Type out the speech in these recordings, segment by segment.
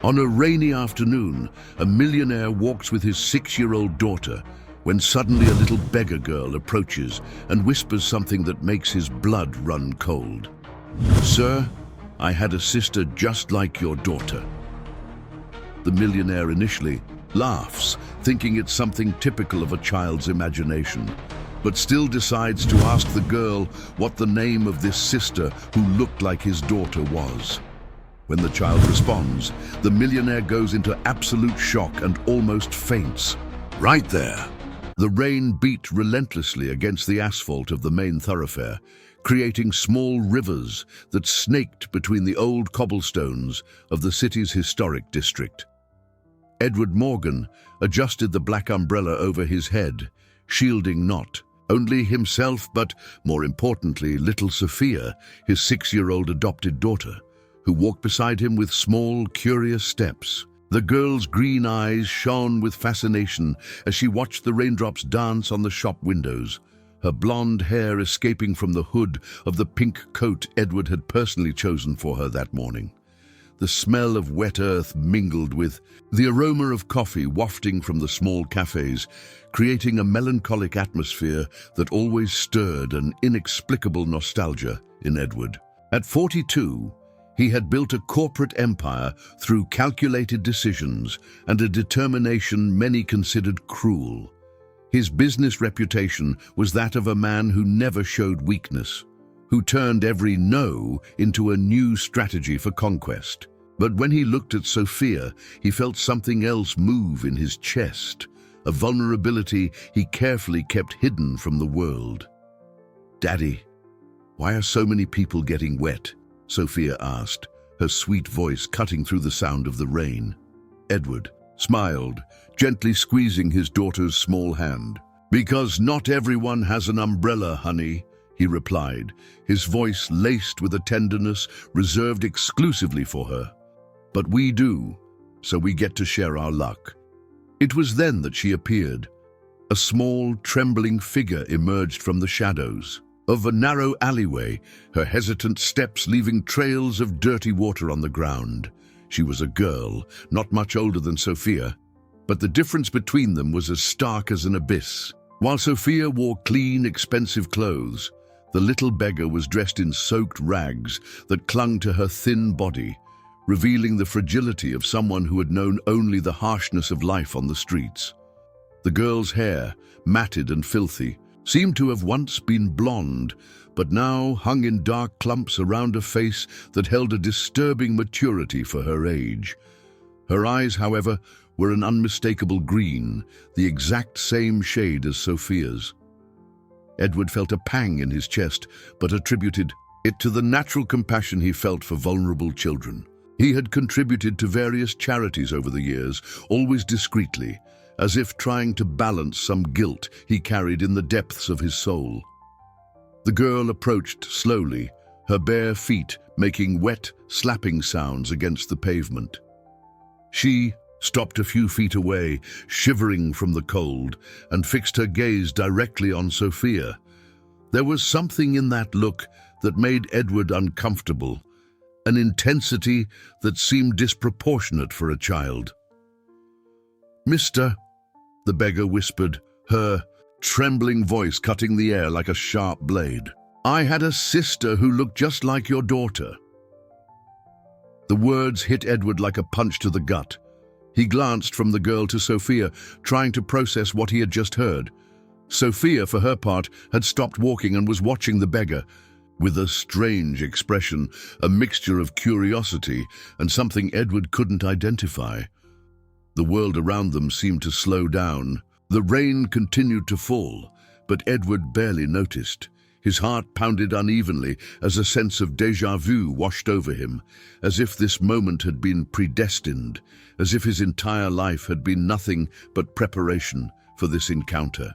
On a rainy afternoon, a millionaire walks with his 6-year-old daughter when suddenly a little beggar girl approaches and whispers something that makes his blood run cold. "Sir, I had a sister just like your daughter." The millionaire initially laughs, thinking it's something typical of a child's imagination, but still decides to ask the girl what the name of this sister who looked like his daughter was. When the child responds, the millionaire goes into absolute shock and almost faints. Right there, the rain beat relentlessly against the asphalt of the main thoroughfare, creating small rivers that snaked between the old cobblestones of the city's historic district. Edward Morgan adjusted the black umbrella over his head, shielding not only himself but, more importantly, little Sophia, his 6-year-old adopted daughter, who walked beside him with small, curious steps. The girl's green eyes shone with fascination as she watched the raindrops dance on the shop windows, her blonde hair escaping from the hood of the pink coat Edward had personally chosen for her that morning. The smell of wet earth mingled with the aroma of coffee wafting from the small cafes, creating a melancholic atmosphere that always stirred an inexplicable nostalgia in Edward. At 42, he had built a corporate empire through calculated decisions and a determination many considered cruel. His business reputation was that of a man who never showed weakness, who turned every no into a new strategy for conquest. But when he looked at Sophia, he felt something else move in his chest, a vulnerability he carefully kept hidden from the world. "Daddy, why are so many people getting wet?" Sophia asked, her sweet voice cutting through the sound of the rain. Edward smiled, gently squeezing his daughter's small hand. "Because not everyone has an umbrella, honey," he replied, his voice laced with a tenderness reserved exclusively for her. "But we do, so we get to share our luck." It was then that she appeared. A small, trembling figure emerged from the shadows of a narrow alleyway, her hesitant steps leaving trails of dirty water on the ground. She was a girl, not much older than Sophia, but the difference between them was as stark as an abyss. While Sophia wore clean, expensive clothes, the little beggar was dressed in soaked rags that clung to her thin body, revealing the fragility of someone who had known only the harshness of life on the streets. The girl's hair, matted and filthy, seemed to have once been blonde, but now hung in dark clumps around a face that held a disturbing maturity for her age. Her eyes, however, were an unmistakable green, the exact same shade as Sophia's. Edward felt a pang in his chest, but attributed it to the natural compassion he felt for vulnerable children. He had contributed to various charities over the years, always discreetly, as if trying to balance some guilt he carried in the depths of his soul. The girl approached slowly, her bare feet making wet, slapping sounds against the pavement. She stopped a few feet away, shivering from the cold, and fixed her gaze directly on Sophia. There was something in that look that made Edward uncomfortable, an intensity that seemed disproportionate for a child. "Mister," the beggar whispered, her trembling voice cutting the air like a sharp blade, "I had a sister who looked just like your daughter." The words hit Edward like a punch to the gut. He glanced from the girl to Sophia, trying to process what he had just heard. Sophia, for her part, had stopped walking and was watching the beggar, with a strange expression, a mixture of curiosity and something Edward couldn't identify. The world around them seemed to slow down. The rain continued to fall, but Edward barely noticed. His heart pounded unevenly as a sense of déjà vu washed over him, as if this moment had been predestined, as if his entire life had been nothing but preparation for this encounter.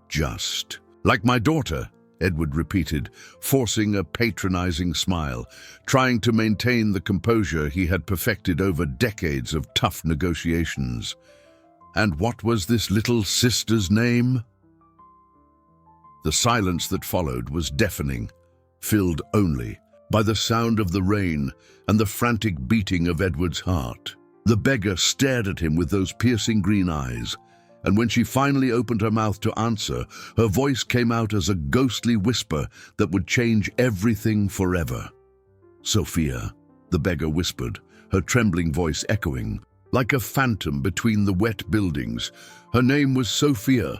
"Just like my daughter," Edward repeated, forcing a patronizing smile, trying to maintain the composure he had perfected over decades of tough negotiations. "And what was this little sister's name?" The silence that followed was deafening, filled only by the sound of the rain and the frantic beating of Edward's heart. The beggar stared at him with those piercing green eyes, and when she finally opened her mouth to answer, her voice came out as a ghostly whisper that would change everything forever. "Sophia," the beggar whispered, her trembling voice echoing, like a phantom between the wet buildings. Her name was Sophia.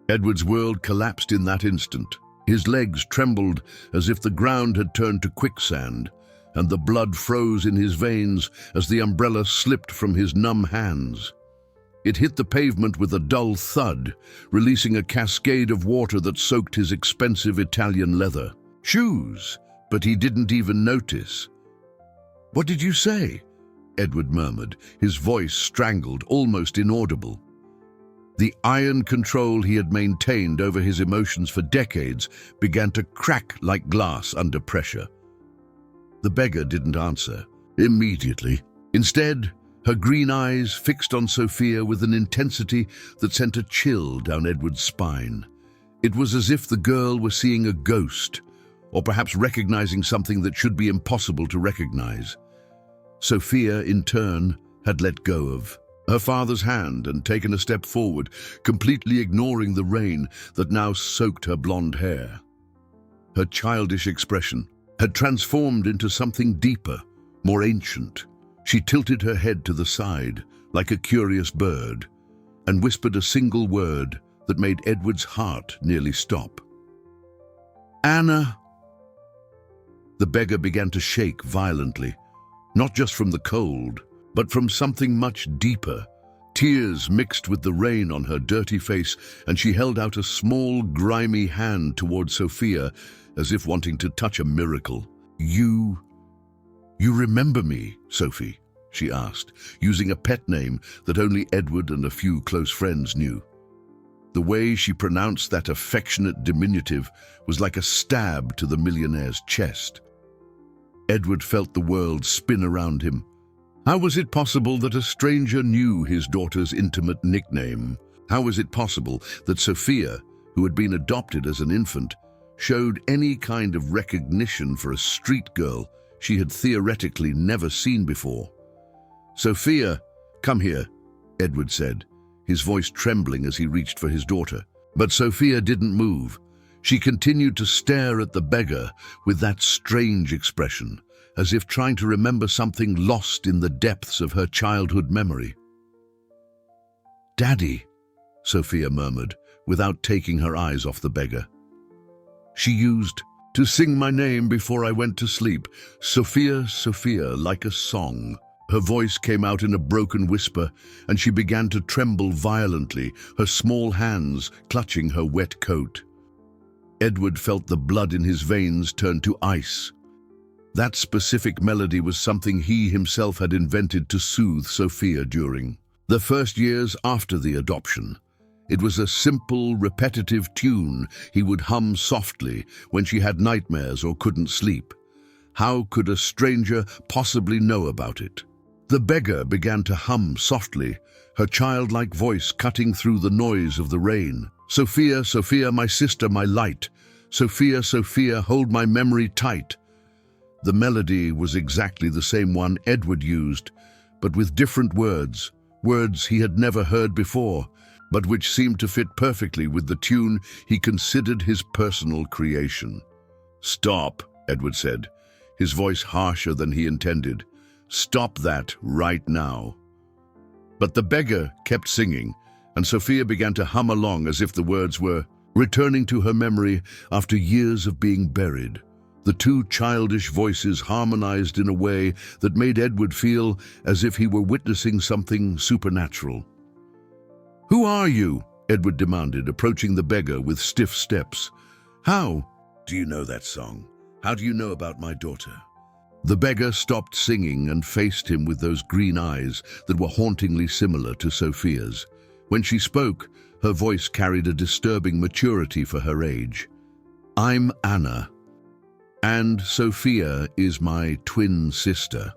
Edward's world collapsed in that instant. His legs trembled as if the ground had turned to quicksand, and the blood froze in his veins as the umbrella slipped from his numb hands. It hit the pavement with a dull thud, releasing a cascade of water that soaked his expensive Italian leather shoes, but he didn't even notice. "What did you say?" Edward murmured, his voice strangled, almost inaudible. The iron control he had maintained over his emotions for decades began to crack like glass under pressure. The beggar didn't answer immediately. Instead, her green eyes fixed on Sophia with an intensity that sent a chill down Edward's spine. It was as if the girl were seeing a ghost, or perhaps recognizing something that should be impossible to recognize. Sophia, in turn, had let go of her father's hand and taken a step forward, completely ignoring the rain that now soaked her blonde hair. Her childish expression had transformed into something deeper, more ancient. She tilted her head to the side, like a curious bird, and whispered a single word that made Edward's heart nearly stop. "Anna." The beggar began to shake violently, not just from the cold, but from something much deeper. Tears mixed with the rain on her dirty face, and she held out a small, grimy hand toward Sophia, as if wanting to touch a miracle. You remember me, Sophie?" she asked, using a pet name that only Edward and a few close friends knew. The way she pronounced that affectionate diminutive was like a stab to the millionaire's chest. Edward felt the world spin around him. How was it possible that a stranger knew his daughter's intimate nickname? How was it possible that Sophia, who had been adopted as an infant, showed any kind of recognition for a street girl she had theoretically never seen before? "Sophia, come here," Edward said, his voice trembling as he reached for his daughter. But Sophia didn't move. She continued to stare at the beggar with that strange expression, as if trying to remember something lost in the depths of her childhood memory. "Daddy," Sophia murmured, without taking her eyes off the beggar. "She used to sing my name before I went to sleep. Sophia, Sophia, like a song." Her voice came out in a broken whisper, and she began to tremble violently, her small hands clutching her wet coat. Edward felt the blood in his veins turn to ice. That specific melody was something he himself had invented to soothe Sophia during the first years after the adoption. It was a simple, repetitive tune he would hum softly when she had nightmares or couldn't sleep. How could a stranger possibly know about it? The beggar began to hum softly, her childlike voice cutting through the noise of the rain. "Sophia, Sophia, my sister, my light. Sophia, Sophia, hold my memory tight." The melody was exactly the same one Edward used, but with different words he had never heard before, but which seemed to fit perfectly with the tune he considered his personal creation. "Stop," Edward said, his voice harsher than he intended. "Stop that right now." But the beggar kept singing, and Sophia began to hum along as if the words were returning to her memory after years of being buried. The two childish voices harmonized in a way that made Edward feel as if he were witnessing something supernatural. "Who are you?" Edward demanded, approaching the beggar with stiff steps. "How do you know that song? How do you know about my daughter?" The beggar stopped singing and faced him with those green eyes that were hauntingly similar to Sophia's. When she spoke, her voice carried a disturbing maturity for her age. "I'm Anna, and Sophia is my twin sister."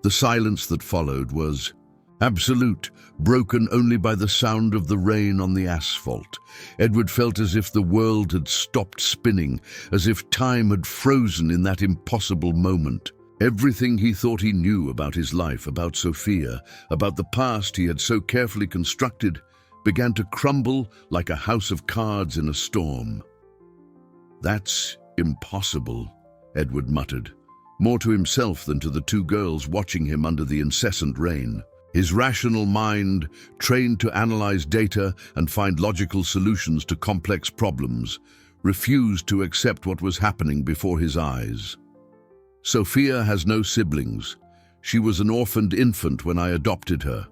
The silence that followed was Absolute, broken only by the sound of the rain on the asphalt. Edward felt as if the world had stopped spinning, as if time had frozen in that impossible moment. Everything he thought he knew about his life, about Sophia, about the past he had so carefully constructed, began to crumble like a house of cards in a storm. "That's impossible," Edward muttered, more to himself than to the two girls watching him under the incessant rain. His rational mind, trained to analyze data and find logical solutions to complex problems, refused to accept what was happening before his eyes. "Sophia has no siblings. She was an orphaned infant when I adopted her.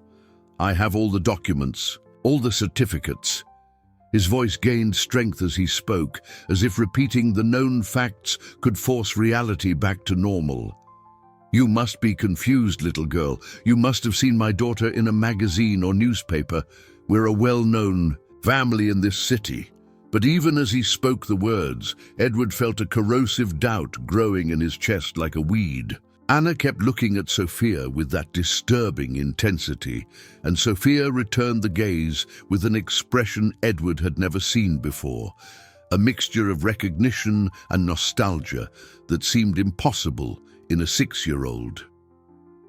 I have all the documents, all the certificates." His voice gained strength as he spoke, as if repeating the known facts could force reality back to normal. "You must be confused, little girl. You must have seen my daughter in a magazine or newspaper. We're a well-known family in this city." But even as he spoke the words, Edward felt a corrosive doubt growing in his chest like a weed. Anna kept looking at Sophia with that disturbing intensity, and Sophia returned the gaze with an expression Edward had never seen before, a mixture of recognition and nostalgia that seemed impossible in a 6-year-old.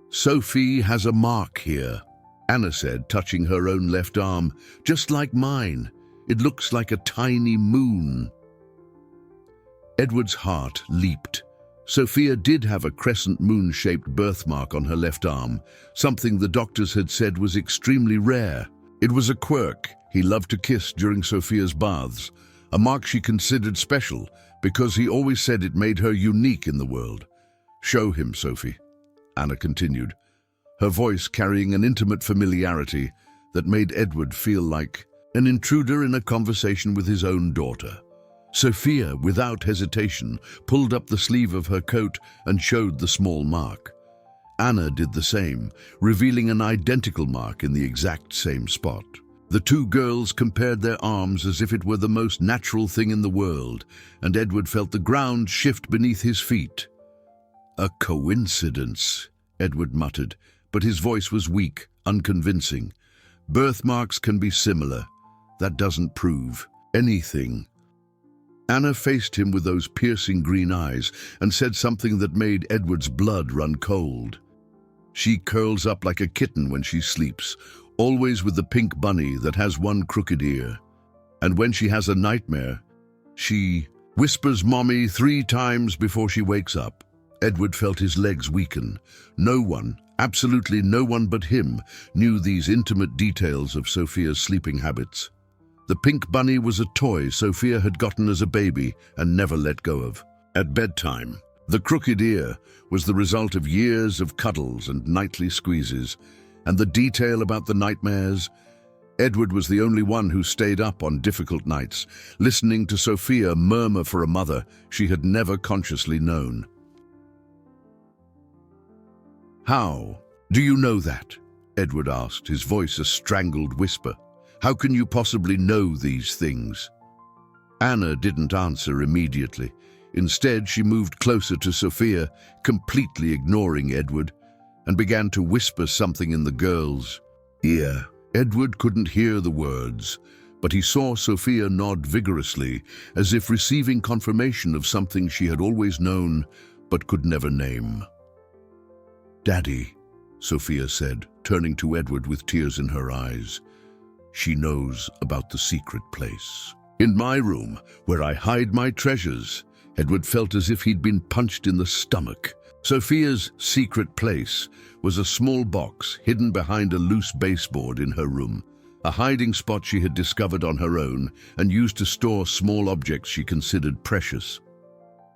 "Sophie has a mark here," Anna said, touching her own left arm. "Just like mine. It looks like a tiny moon." Edward's heart leaped. Sophia did have a crescent moon-shaped birthmark on her left arm, something the doctors had said was extremely rare. It was a quirk he loved to kiss during Sophia's baths, a mark she considered special because he always said it made her unique in the world. "Show him, Sophie," Anna continued, her voice carrying an intimate familiarity that made Edward feel like an intruder in a conversation with his own daughter. Sophia, without hesitation, pulled up the sleeve of her coat and showed the small mark. Anna did the same, revealing an identical mark in the exact same spot. The two girls compared their arms as if it were the most natural thing in the world, and Edward felt the ground shift beneath his feet. "A coincidence," Edward muttered, but his voice was weak, unconvincing. "Birthmarks can be similar. That doesn't prove anything." Anna faced him with those piercing green eyes and said something that made Edward's blood run cold. "She curls up like a kitten when she sleeps, always with the pink bunny that has one crooked ear. And when she has a nightmare, she whispers 'Mommy' 3 times before she wakes up." Edward felt his legs weaken. No one, absolutely no one but him, knew these intimate details of Sophia's sleeping habits. The pink bunny was a toy Sophia had gotten as a baby and never let go of. At bedtime, the crooked ear was the result of years of cuddles and nightly squeezes, and the detail about the nightmares, Edward was the only one who stayed up on difficult nights, listening to Sophia murmur for a mother she had never consciously known. "How do you know that?" Edward asked, his voice a strangled whisper. "How can you possibly know these things?" Anna didn't answer immediately. Instead, she moved closer to Sophia, completely ignoring Edward, and began to whisper something in the girl's ear. Edward couldn't hear the words, but he saw Sophia nod vigorously, as if receiving confirmation of something she had always known but could never name. "Daddy," Sophia said, turning to Edward with tears in her eyes. "She knows about the secret place. In my room, where I hide my treasures." Edward felt as if he'd been punched in the stomach. Sophia's secret place was a small box hidden behind a loose baseboard in her room, a hiding spot she had discovered on her own and used to store small objects she considered precious.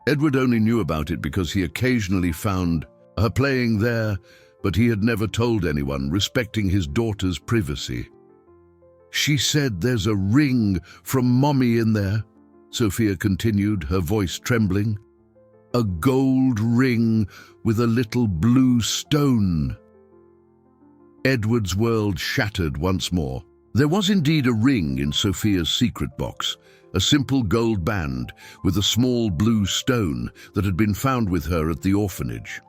Edward only knew about it because he occasionally found her playing there, but he had never told anyone, respecting his daughter's privacy. "She said there's a ring from Mommy in there," Sophia continued, her voice trembling. "A gold ring with a little blue stone." Edward's world shattered once more. There was indeed a ring in Sophia's secret box, a simple gold band with a small blue stone that had been found with her at the orphanage.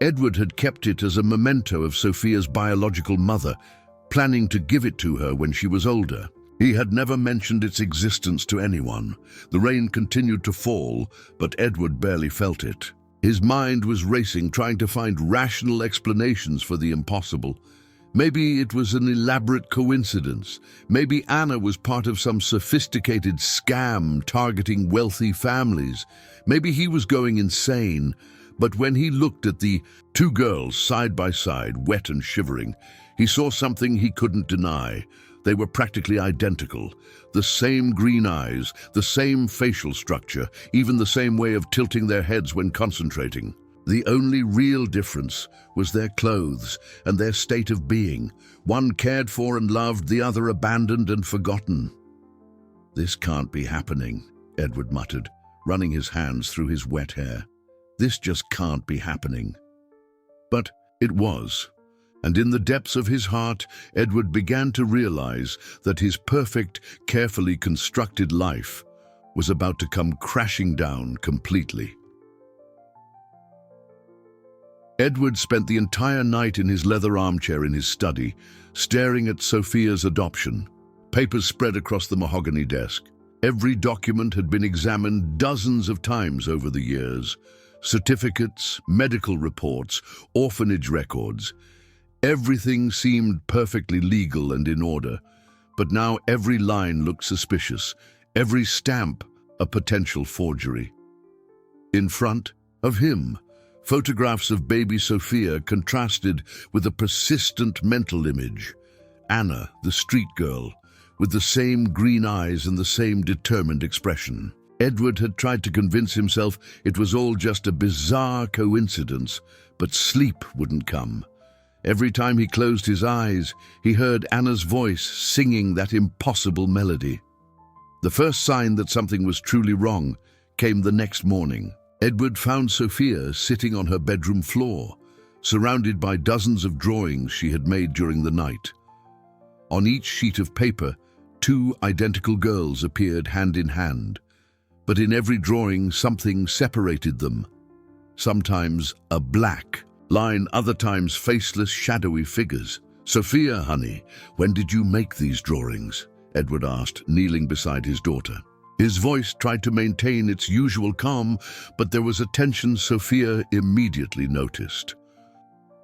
Edward had kept it as a memento of Sophia's biological mother, planning to give it to her when she was older. He had never mentioned its existence to anyone. The rain continued to fall, but Edward barely felt it. His mind was racing, trying to find rational explanations for the impossible. Maybe it was an elaborate coincidence. Maybe Anna was part of some sophisticated scam targeting wealthy families. Maybe he was going insane. But when he looked at the two girls side by side, wet and shivering, he saw something he couldn't deny. They were practically identical. The same green eyes, the same facial structure, even the same way of tilting their heads when concentrating. The only real difference was their clothes and their state of being. One cared for and loved, the other abandoned and forgotten. "This can't be happening," Edward muttered, running his hands through his wet hair. "This just can't be happening." But it was. And in the depths of his heart, Edward began to realize that his perfect, carefully constructed life was about to come crashing down completely. Edward spent the entire night in his leather armchair in his study, staring at Sophia's adoption. Papers spread across the mahogany desk. Every document had been examined dozens of times over the years. Certificates, medical reports, orphanage records. Everything seemed perfectly legal and in order, but now every line looked suspicious, every stamp a potential forgery. In front of him, photographs of baby Sophia contrasted with a persistent mental image. Anna, the street girl, with the same green eyes and the same determined expression. Edward had tried to convince himself it was all just a bizarre coincidence, but sleep wouldn't come. Every time he closed his eyes, he heard Anna's voice singing that impossible melody. The first sign that something was truly wrong came the next morning. Edward found Sophia sitting on her bedroom floor, surrounded by dozens of drawings she had made during the night. On each sheet of paper, two identical girls appeared hand in hand, but in every drawing something separated them. Sometimes a black line, other times faceless, shadowy figures. "Sophia, honey, when did you make these drawings?" Edward asked, kneeling beside his daughter. His voice tried to maintain its usual calm, but there was a tension Sophia immediately noticed.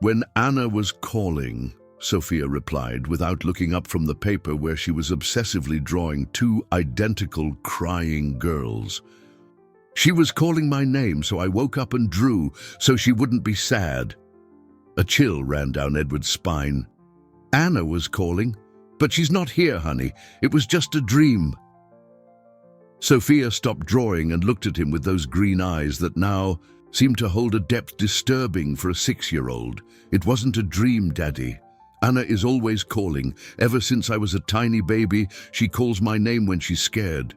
"When Anna was calling," Sophia replied, without looking up from the paper where she was obsessively drawing two identical crying girls. "She was calling my name, so I woke up and drew, so she wouldn't be sad." A chill ran down Edward's spine. "Anna was calling, but she's not here, honey. It was just a dream." Sophia stopped drawing and looked at him with those green eyes that now seemed to hold a depth disturbing for a 6-year-old. "It wasn't a dream, Daddy. Anna is always calling. Ever since I was a tiny baby, she calls my name when she's scared."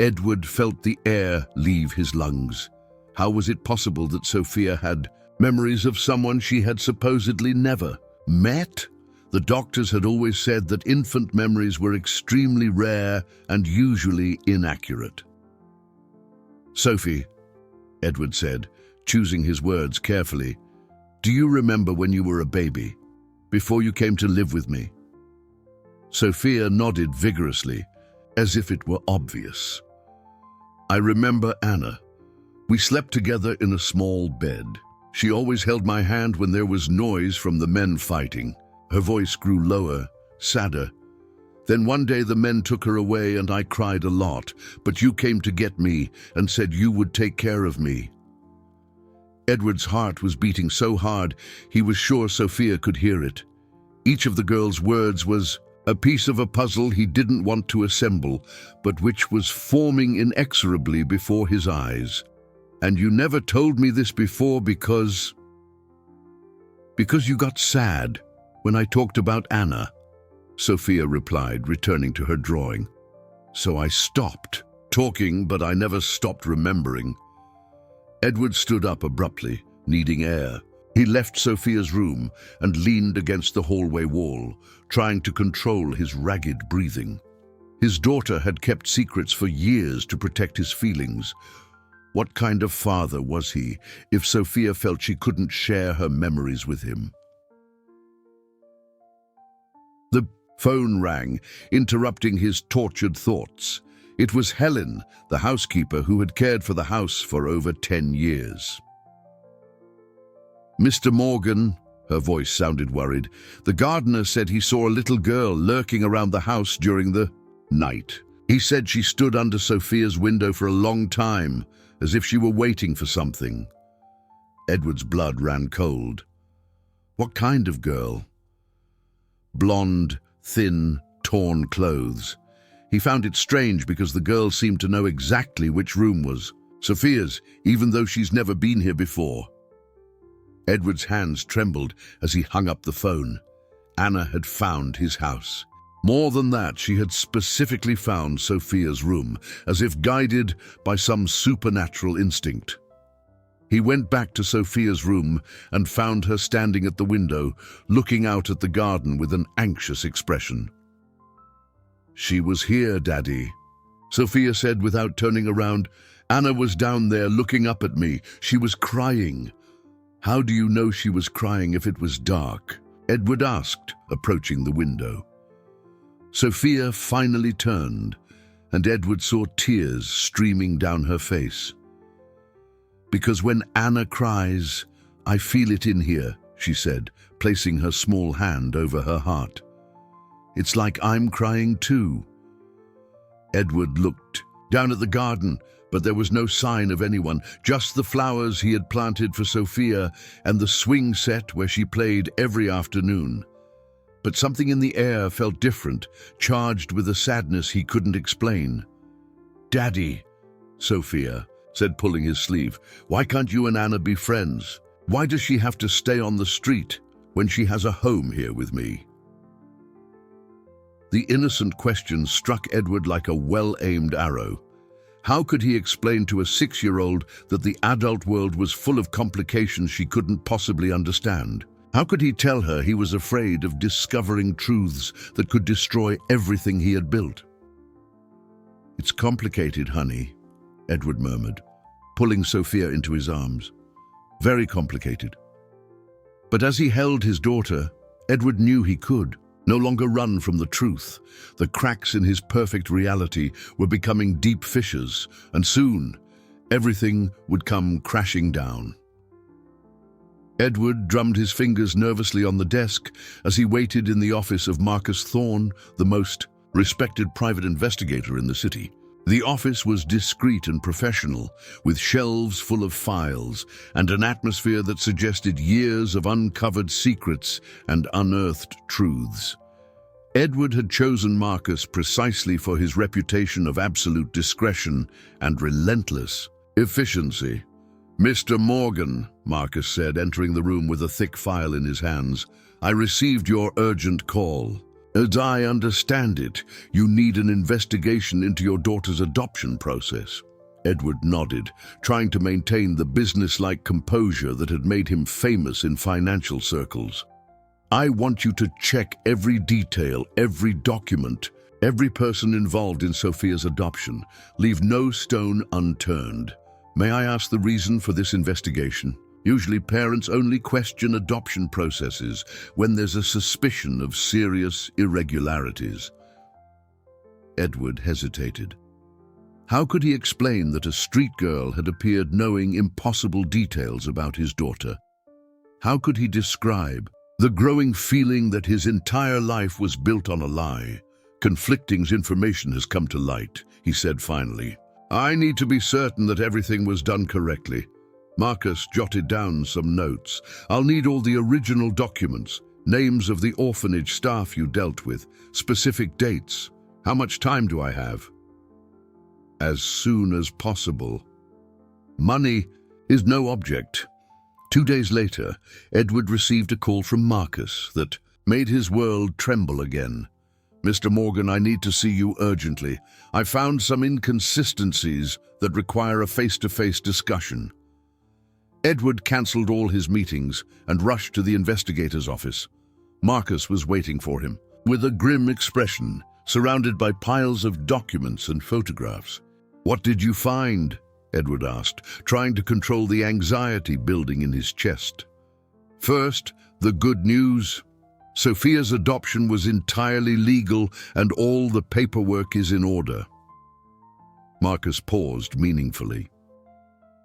Edward felt the air leave his lungs. How was it possible that Sophia had memories of someone she had supposedly never met? The doctors had always said that infant memories were extremely rare and usually inaccurate. "Sophie," Edward said, choosing his words carefully, "do you remember when you were a baby, before you came to live with me?" Sophia nodded vigorously, as if it were obvious. "I remember Anna. We slept together in a small bed. She always held my hand when there was noise from the men fighting." Her voice grew lower, sadder. "Then one day the men took her away and I cried a lot, but you came to get me and said you would take care of me." Edward's heart was beating so hard he was sure Sophia could hear it. Each of the girl's words was a piece of a puzzle he didn't want to assemble, but which was forming inexorably before his eyes. "And you never told me this before because you got sad when I talked about Anna," Sophia replied, returning to her drawing. "So I stopped talking, but I never stopped remembering." Edward stood up abruptly, needing air. He left Sophia's room and leaned against the hallway wall, trying to control his ragged breathing. His daughter had kept secrets for years to protect his feelings. What kind of father was he if Sophia felt she couldn't share her memories with him? The phone rang, interrupting his tortured thoughts. It was Helen, the housekeeper who had cared for the house for over 10 years. "Mr. Morgan," her voice sounded worried, "the gardener said he saw a little girl lurking around the house during the night. He said she stood under Sophia's window for a long time, as if she were waiting for something." Edward's blood ran cold. What kind of girl? Blonde, thin, torn clothes. He found it strange because the girl seemed to know exactly which room was Sophia's, even though she's never been here before. Edward's hands trembled as he hung up the phone. Anna had found his house. More than that, she had specifically found Sophia's room, as if guided by some supernatural instinct. He went back to Sophia's room and found her standing at the window, looking out at the garden with an anxious expression. "She was here, Daddy," Sophia said without turning around. "Anna was down there looking up at me. She was crying." "How do you know she was crying if it was dark?" Edward asked, approaching the window. Sophia finally turned, and Edward saw tears streaming down her face. "Because when Anna cries, I feel it in here," she said, placing her small hand over her heart. "It's like I'm crying too." Edward looked down at the garden, but there was no sign of anyone, just the flowers he had planted for Sophia and the swing set where she played every afternoon. But something in the air felt different, charged with a sadness he couldn't explain. "Daddy," Sophia said, pulling his sleeve, "why can't you and Anna be friends? Why does she have to stay on the street when she has a home here with me?" The innocent question struck Edward like a well-aimed arrow. How could he explain to a 6-year-old that the adult world was full of complications she couldn't possibly understand? How could he tell her he was afraid of discovering truths that could destroy everything he had built? "It's complicated, honey," Edward murmured, pulling Sophia into his arms. "Very complicated." But as he held his daughter, Edward knew he could no longer run from the truth. The cracks in his perfect reality were becoming deep fissures, and soon everything would come crashing down. Edward drummed his fingers nervously on the desk as he waited in the office of Marcus Thorne, the most respected private investigator in the city. The office was discreet and professional, with shelves full of files and an atmosphere that suggested years of uncovered secrets and unearthed truths. Edward had chosen Marcus precisely for his reputation of absolute discretion and relentless efficiency. "Mr. Morgan," Marcus said, entering the room with a thick file in his hands, "I received your urgent call. As I understand it, you need an investigation into your daughter's adoption process." Edward nodded, trying to maintain the businesslike composure that had made him famous in financial circles. "I want you to check every detail, every document, every person involved in Sophia's adoption. Leave no stone unturned. May I ask the reason for this investigation? Usually parents only question adoption processes when there's a suspicion of serious irregularities." Edward hesitated. How could he explain that a street girl had appeared knowing impossible details about his daughter? How could he describe the growing feeling that his entire life was built on a lie? "Conflicting information has come to light," he said finally. "I need to be certain that everything was done correctly." Marcus jotted down some notes. "I'll need all the original documents, names of the orphanage staff you dealt with, specific dates. How much time do I have?" "As soon as possible." Money is no object. 2 days later, Edward received a call from Marcus that made his world tremble again. "Mr. Morgan, I need to see you urgently. I found some inconsistencies that require a face-to-face discussion." Edward cancelled all his meetings and rushed to the investigator's office. Marcus was waiting for him, with a grim expression, surrounded by piles of documents and photographs. "What did you find?" Edward asked, trying to control the anxiety building in his chest. First, the good news. Sophia's adoption was entirely legal and all the paperwork is in order. Marcus paused meaningfully.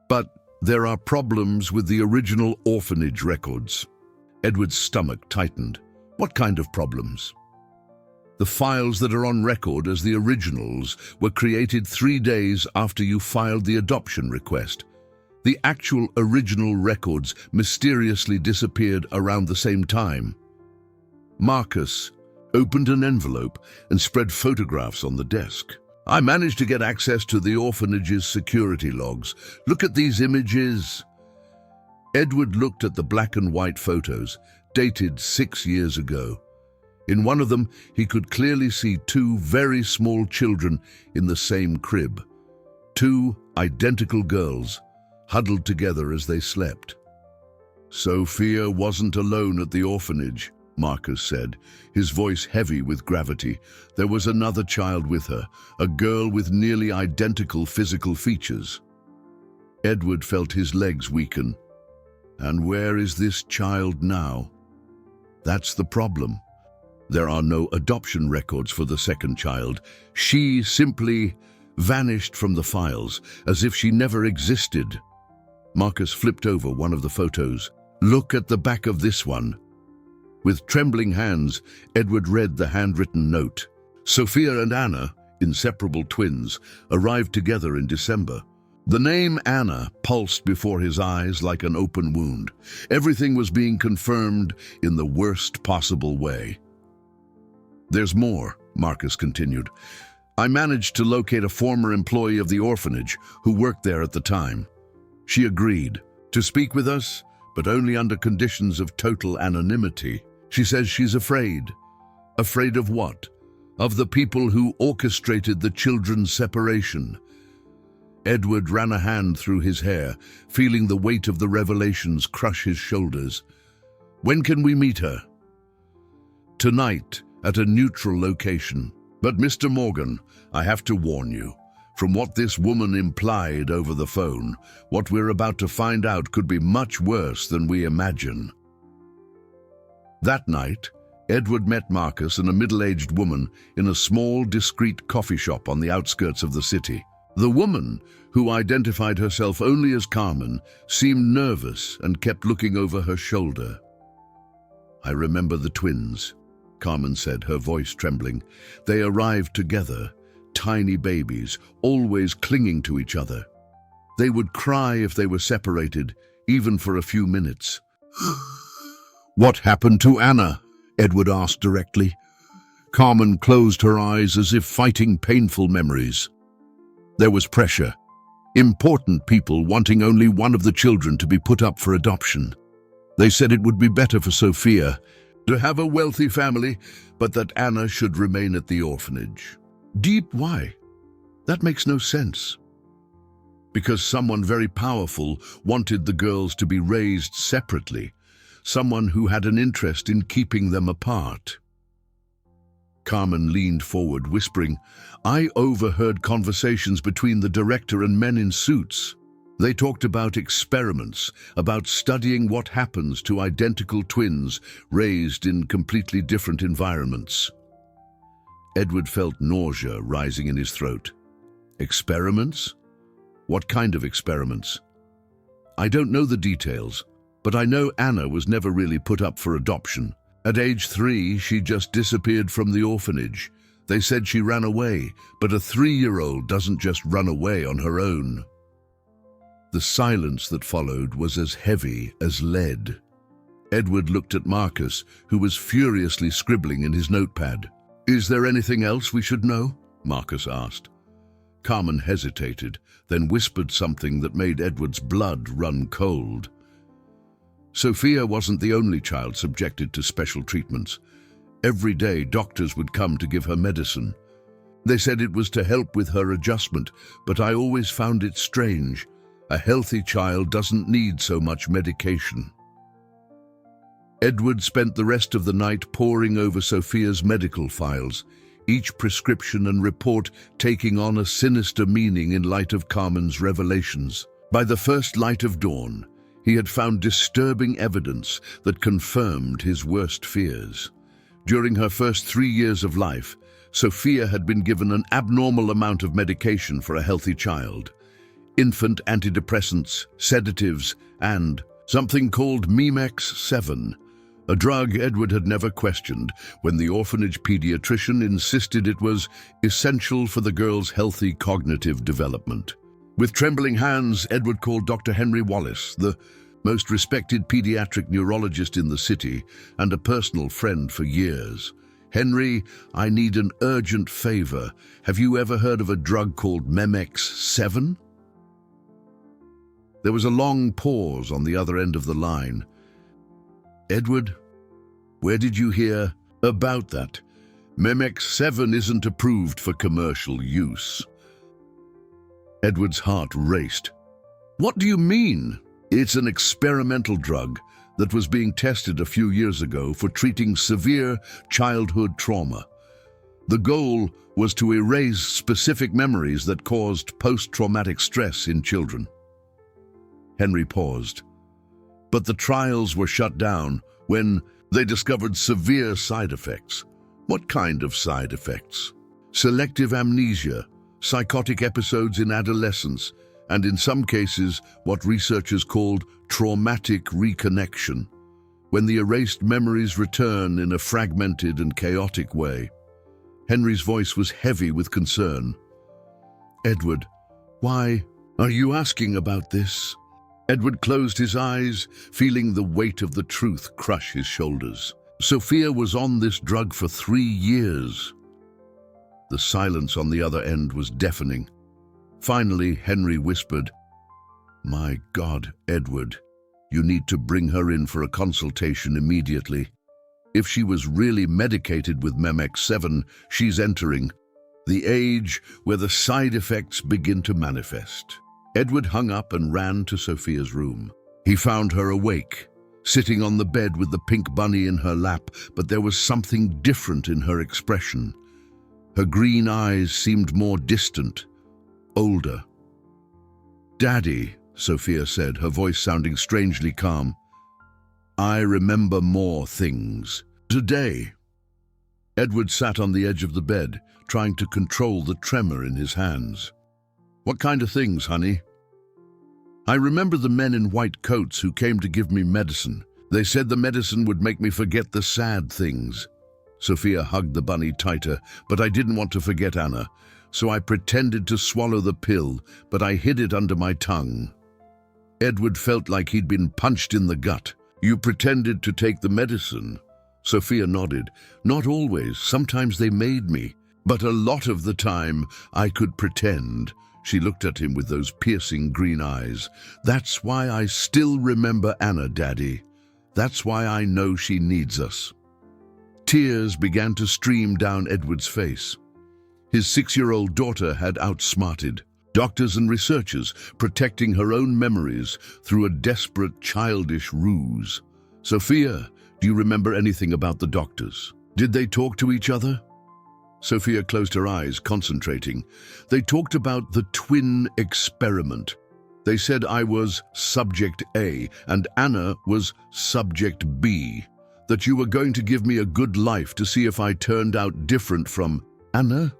But there are problems with the original orphanage records. Edward's stomach tightened. What kind of problems? The files that are on record as the originals were created 3 days after you filed the adoption request. The actual original records mysteriously disappeared around the same time. Marcus opened an envelope and spread photographs on the desk. I managed to get access to the orphanage's security logs. Look at these images. Edward looked at the black and white photos, dated 6 years ago. In one of them, he could clearly see 2 very small children in the same crib. 2 identical girls, huddled together as they slept. Sophia wasn't alone at the orphanage, Marcus said, his voice heavy with gravity. There was another child with her, a girl with nearly identical physical features. Edward felt his legs weaken. And where is this child now? That's the problem. There are no adoption records for the second child. She simply vanished from the files, as if she never existed. Marcus flipped over one of the photos. Look at the back of this one. With trembling hands, Edward read the handwritten note. Sophia and Anna, inseparable twins, arrived together in December. The name Anna pulsed before his eyes like an open wound. Everything was being confirmed in the worst possible way. There's more, Marcus continued. I managed to locate a former employee of the orphanage who worked there at the time. She agreed to speak with us, but only under conditions of total anonymity. She says she's afraid. Afraid of what? Of the people who orchestrated the children's separation. Edward ran a hand through his hair, feeling the weight of the revelations crush his shoulders. When can we meet her? Tonight, at a neutral location. But Mr. Morgan, I have to warn you. From what this woman implied over the phone, what we're about to find out could be much worse than we imagine. That night, Edward met Marcus and a middle-aged woman in a small, discreet coffee shop on the outskirts of the city. The woman, who identified herself only as Carmen, seemed nervous and kept looking over her shoulder. I remember the twins, Carmen said, her voice trembling. They arrived together, tiny babies, always clinging to each other. They would cry if they were separated, even for a few minutes. What happened to Anna? Edward asked directly. Carmen closed her eyes as if fighting painful memories. There was pressure. Important people wanting only one of the children to be put up for adoption. They said it would be better for Sophia to have a wealthy family, but that Anna should remain at the orphanage. Deep why? That makes no sense. Because someone very powerful wanted the girls to be raised separately, someone who had an interest in keeping them apart. Carmen leaned forward, whispering, I overheard conversations between the director and men in suits. They talked about experiments, about studying what happens to identical twins raised in completely different environments. Edward felt nausea rising in his throat. Experiments? What kind of experiments? I don't know the details, but I know Anna was never really put up for adoption. At age 3, she just disappeared from the orphanage. They said she ran away, but a 3-year-old doesn't just run away on her own. The silence that followed was as heavy as lead. Edward looked at Marcus, who was furiously scribbling in his notepad. Is there anything else we should know? Marcus asked. Carmen hesitated, then whispered something that made Edward's blood run cold. Sophia wasn't the only child subjected to special treatments. Every day, doctors would come to give her medicine. They said it was to help with her adjustment, but I always found it strange. A healthy child doesn't need so much medication. Edward spent the rest of the night poring over Sophia's medical files. each prescription and report taking on a sinister meaning in light of Carmen's revelations. By the first light of dawn, he had found disturbing evidence that confirmed his worst fears. During her first 3 years of life, Sophia had been given an abnormal amount of medication for a healthy child. Infant antidepressants, sedatives, and something called MIMEX-7, a drug Edward had never questioned when the orphanage pediatrician insisted it was essential for the girl's healthy cognitive development. With trembling hands, Edward called Dr. Henry Wallace, the most respected pediatric neurologist in the city and a personal friend for years. "Henry, I need an urgent favor. Have you ever heard of a drug called MIMEX-7? There was a long pause on the other end of the line. "Edward, where did you hear about that? MIMEX-7 isn't approved for commercial use." Edward's heart raced. "What do you mean?" "It's an experimental drug that was being tested a few years ago for treating severe childhood trauma. The goal was to erase specific memories that caused post-traumatic stress in children." Henry paused. "But the trials were shut down when they discovered severe side effects." "What kind of side effects?" "Selective amnesia, psychotic episodes in adolescence, and in some cases, what researchers called traumatic reconnection, when the erased memories return in a fragmented and chaotic way." Henry's voice was heavy with concern. "Edward, why are you asking about this?" Edward closed his eyes, feeling the weight of the truth crush his shoulders. Sophia was on this drug for 3 years. The silence on the other end was deafening. Finally, Henry whispered, "My God, Edward, you need to bring her in for a consultation immediately. If she was really medicated with MIMEX-7, she's entering the age where the side effects begin to manifest." Edward hung up and ran to Sophia's room. He found her awake, sitting on the bed with the pink bunny in her lap, but there was something different in her expression. Her green eyes seemed more distant, older. "Daddy," Sophia said, her voice sounding strangely calm, "I remember more things today." Edward sat on the edge of the bed, trying to control the tremor in his hands. "What kind of things, honey?" "I remember the men in white coats who came to give me medicine. They said the medicine would make me forget the sad things." Sophia hugged the bunny tighter, "But I didn't want to forget Anna, so I pretended to swallow the pill, but I hid it under my tongue." Edward felt like he'd been punched in the gut. "You pretended to take the medicine?" Sophia nodded. "Not always. Sometimes they made me. But a lot of the time, I could pretend." She looked at him with those piercing green eyes. "That's why I still remember Anna, Daddy. That's why I know she needs us." Tears began to stream down Edward's face. His 6-year-old daughter had outsmarted doctors and researchers, protecting her own memories through a desperate, childish ruse. "Sophia, do you remember anything about the doctors? Did they talk to each other?" Sophia closed her eyes, concentrating. "They talked about the twin experiment. They said I was subject A and Anna was subject B. That you were going to give me a good life to see if I turned out different from Anna?"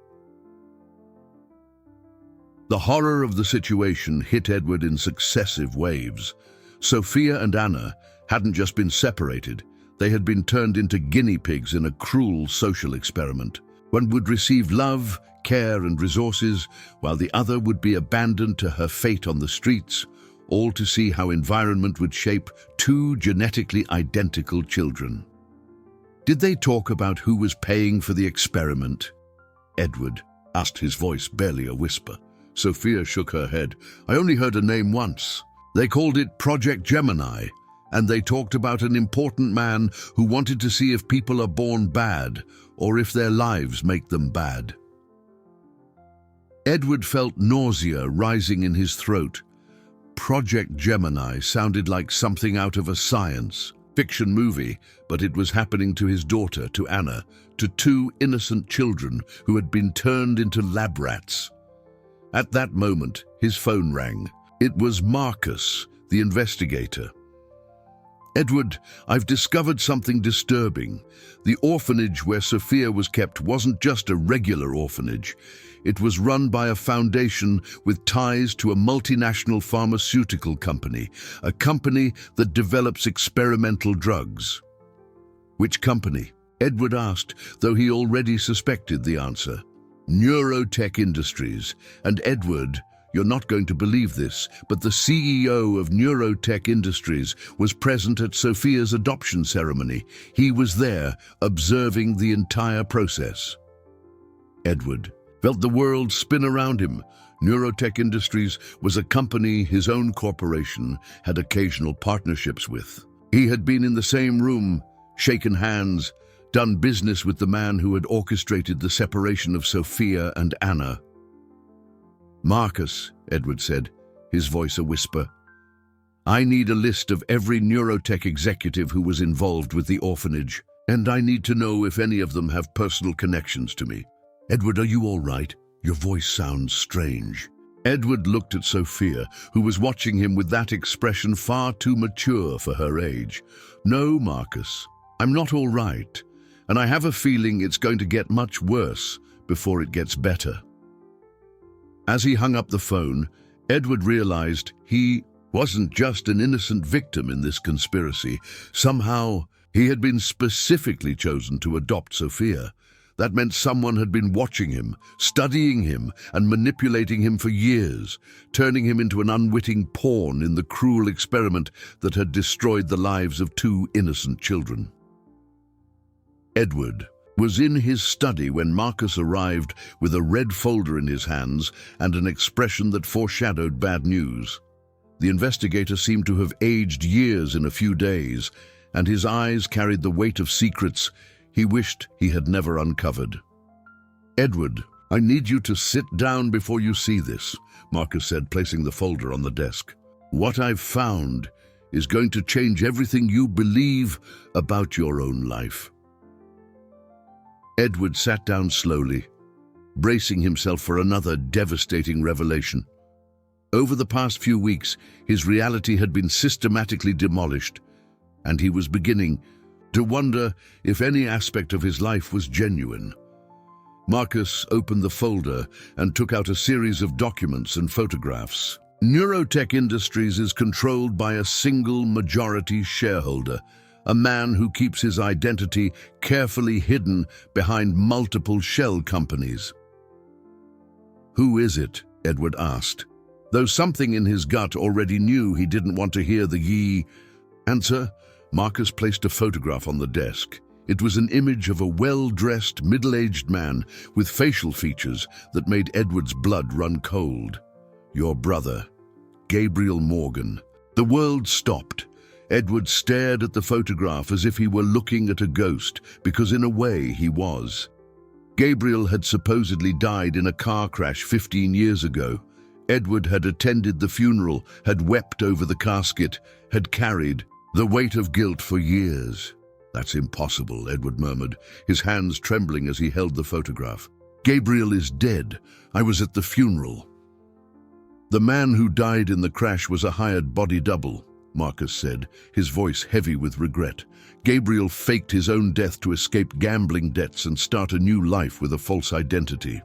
The horror of the situation hit Edward in successive waves. Sophia and Anna hadn't just been separated. They had been turned into guinea pigs in a cruel social experiment. One would receive love, care, and resources, while the other would be abandoned to her fate on the streets, all to see how environment would shape 2 genetically identical children. "Did they talk about who was paying for the experiment?" Edward asked, his voice barely a whisper. Sophia shook her head. "I only heard a name once. They called it Project Gemini, and they talked about an important man who wanted to see if people are born bad or if their lives make them bad." Edward felt nausea rising in his throat. Project Gemini sounded like something out of a science Fiction movie, but it was happening to his daughter, to Anna, to two innocent children who had been turned into lab rats. At that moment, his phone rang. It was Marcus, the investigator. "Edward, I've discovered something disturbing. The orphanage where Sophia was kept wasn't just a regular orphanage. It was run by a foundation with ties to a multinational pharmaceutical company, a company that develops experimental drugs." "Which company?" Edward asked, though he already suspected the answer. "Neurotech Industries. And Edward, you're not going to believe this, but the CEO of Neurotech Industries was present at Sophia's adoption ceremony. He was there, observing the entire process." Edward felt the world spin around him. Neurotech Industries was a company his own corporation had occasional partnerships with. He had been in the same room, shaken hands, done business with the man who had orchestrated the separation of Sophia and Anna. "Marcus," Edward said, his voice a whisper, "I need a list of every Neurotech executive who was involved with the orphanage, and I need to know if any of them have personal connections to me." "Edward, are you all right? Your voice sounds strange." Edward looked at Sophia, who was watching him with that expression far too mature for her age. "No, Marcus, I'm not all right, and I have a feeling it's going to get much worse before it gets better." As he hung up the phone, Edward realized he wasn't just an innocent victim in this conspiracy. Somehow, he had been specifically chosen to adopt Sophia. That meant someone had been watching him, studying him, and manipulating him for years, turning him into an unwitting pawn in the cruel experiment that had destroyed the lives of two innocent children. Edward was in his study when Marcus arrived with a red folder in his hands and an expression that foreshadowed bad news. The investigator seemed to have aged years in a few days, and his eyes carried the weight of secrets he wished he had never uncovered. "Edward, I need you to sit down before you see this," Marcus said, placing the folder on the desk. "What I've found is going to change everything you believe about your own life." Edward sat down slowly, bracing himself for another devastating revelation. Over the past few weeks, his reality had been systematically demolished, and he was beginning to wonder if any aspect of his life was genuine. Marcus opened the folder and took out a series of documents and photographs. Neurotech Industries is controlled by a single majority shareholder, a man who keeps his identity carefully hidden behind multiple shell companies. "Who is it?" Edward asked, though something in his gut already knew he didn't want to hear the answer. Marcus placed a photograph on the desk. It was an image of a well-dressed, middle-aged man with facial features that made Edward's blood run cold. "Your brother, Gabriel Morgan." The world stopped. Edward stared at the photograph as if he were looking at a ghost, because in a way he was. Gabriel had supposedly died in a car crash 15 years ago. Edward had attended the funeral, had wept over the casket, had carried the weight of guilt for years. "That's impossible," Edward murmured, his hands trembling as he held the photograph. "Gabriel is dead. I was at the funeral." "The man who died in the crash was a hired body double," Marcus said, his voice heavy with regret. "Gabriel faked his own death to escape gambling debts and start a new life with a false identity."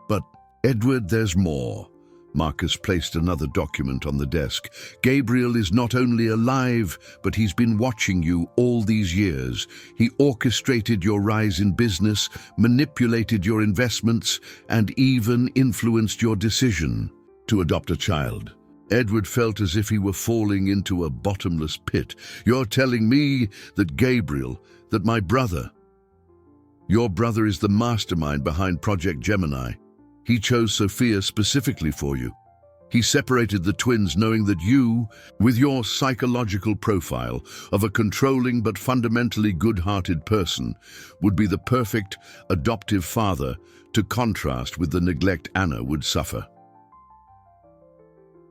"But, Edward, there's more." Marcus placed another document on the desk. "Gabriel is not only alive, but he's been watching you all these years. He orchestrated your rise in business, manipulated your investments, and even influenced your decision to adopt a child." Edward felt as if he were falling into a bottomless pit. "You're telling me that Gabriel, that my brother, your brother is the mastermind behind Project Gemini. He chose Sophia specifically for you. He separated the twins knowing that you, with your psychological profile of a controlling but fundamentally good-hearted person, would be the perfect adoptive father to contrast with the neglect Anna would suffer."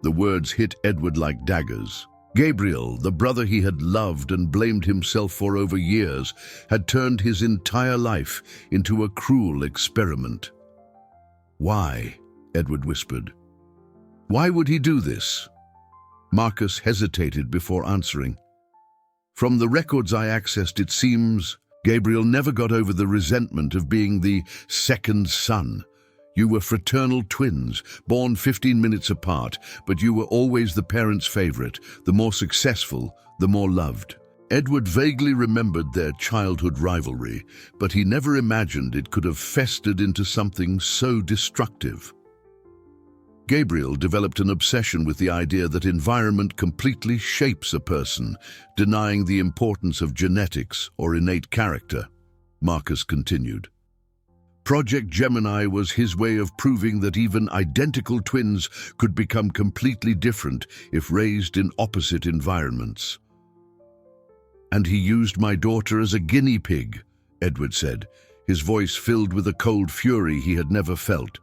The words hit Edward like daggers. Gabriel, the brother he had loved and blamed himself for over years, had turned his entire life into a cruel experiment. "Why?" Edward whispered. "Why would he do this?" Marcus hesitated before answering. "From the records I accessed, it seems Gabriel never got over the resentment of being the second son. You were fraternal twins, born 15 minutes apart, but you were always the parents' favorite, the more successful, the more loved." Edward vaguely remembered their childhood rivalry, but he never imagined it could have festered into something so destructive. Gabriel developed an obsession with the idea that environment completely shapes a person, denying the importance of genetics or innate character. Marcus continued. Project Gemini was his way of proving that even identical twins could become completely different if raised in opposite environments. "And he used my daughter as a guinea pig," Edward said, his voice filled with a cold fury he had never felt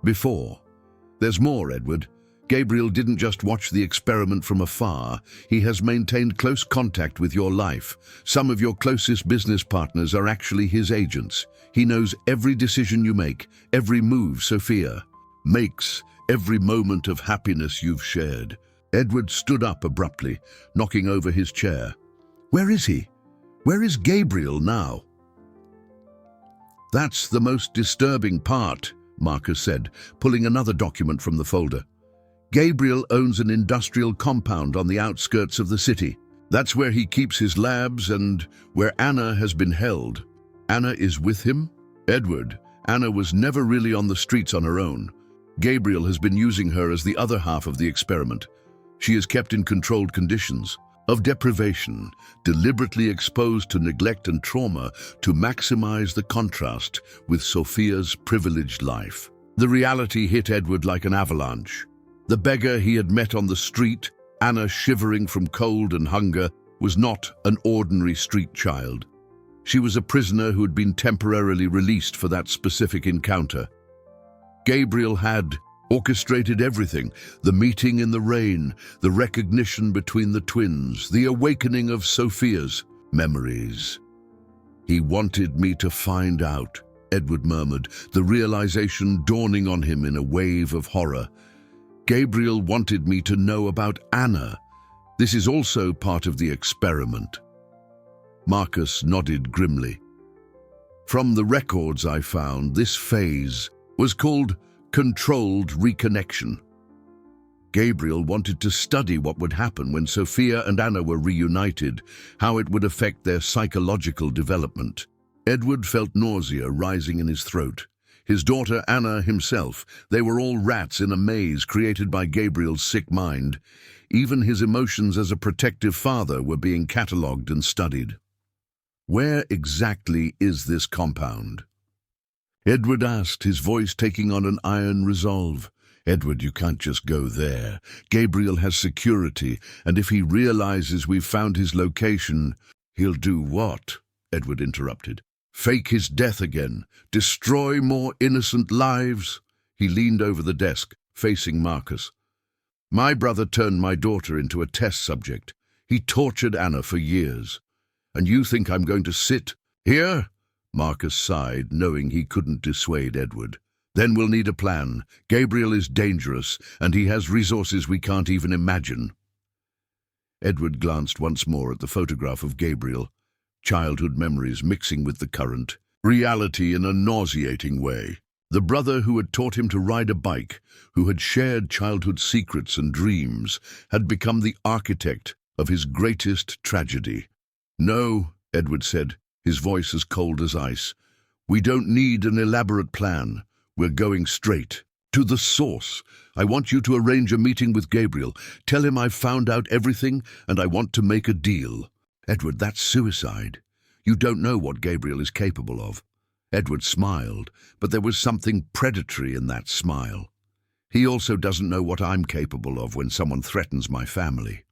before. "There's more, Edward. Gabriel didn't just watch the experiment from afar. He has maintained close contact with your life. Some of your closest business partners are actually his agents. He knows every decision you make, every move Sophia makes, every moment of happiness you've shared." Edward stood up abruptly, knocking over his chair. "Where is he? Where is Gabriel now?" "That's the most disturbing part," Marcus said, pulling another document from the folder. "Gabriel owns an industrial compound on the outskirts of the city. That's where he keeps his labs and where Anna has been held." "Anna is with him?" "Edward, Anna was never really on the streets on her own. Gabriel has been using her as the other half of the experiment. She is kept in controlled conditions of deprivation, deliberately exposed to neglect and trauma to maximize the contrast with Sophia's privileged life." The reality hit Edward like an avalanche. The beggar he had met on the street, Anna shivering from cold and hunger, was not an ordinary street child. She was a prisoner who had been temporarily released for that specific encounter. Gabriel had orchestrated everything: the meeting in the rain, the recognition between the twins, the awakening of Sophia's memories. "He wanted me to find out," Edward murmured, the realization dawning on him in a wave of horror. "Gabriel wanted me to know about Anna. This is also part of the experiment." Marcus nodded grimly. "From the records I found, this phase was called controlled reconnection. Gabriel wanted to study what would happen when Sophia and Anna were reunited, how it would affect their psychological development." Edward felt nausea rising in his throat. His daughter Anna himself, they were all rats in a maze created by Gabriel's sick mind. Even his emotions as a protective father were being catalogued and studied. "Where exactly is this compound?" Edward asked, his voice taking on an iron resolve. "Edward, you can't just go there. Gabriel has security, and if he realizes we've found his location—" "He'll do what?" Edward interrupted. "Fake his death again? Destroy more innocent lives?" He leaned over the desk, facing Marcus. "My brother turned my daughter into a test subject. He tortured Anna for years. And you think I'm going to sit here?" Marcus sighed, knowing he couldn't dissuade Edward. "Then we'll need a plan. Gabriel is dangerous, and he has resources we can't even imagine." Edward glanced once more at the photograph of Gabriel, childhood memories mixing with the current reality in a nauseating way. The brother who had taught him to ride a bike, who had shared childhood secrets and dreams, had become the architect of his greatest tragedy. "No," Edward said, his voice as cold as ice. "We don't need an elaborate plan. We're going straight to the source. I want you to arrange a meeting with Gabriel. Tell him I've found out everything and I want to make a deal." "Edward, that's suicide. You don't know what Gabriel is capable of." Edward smiled, but there was something predatory in that smile. "He also doesn't know what I'm capable of when someone threatens my family."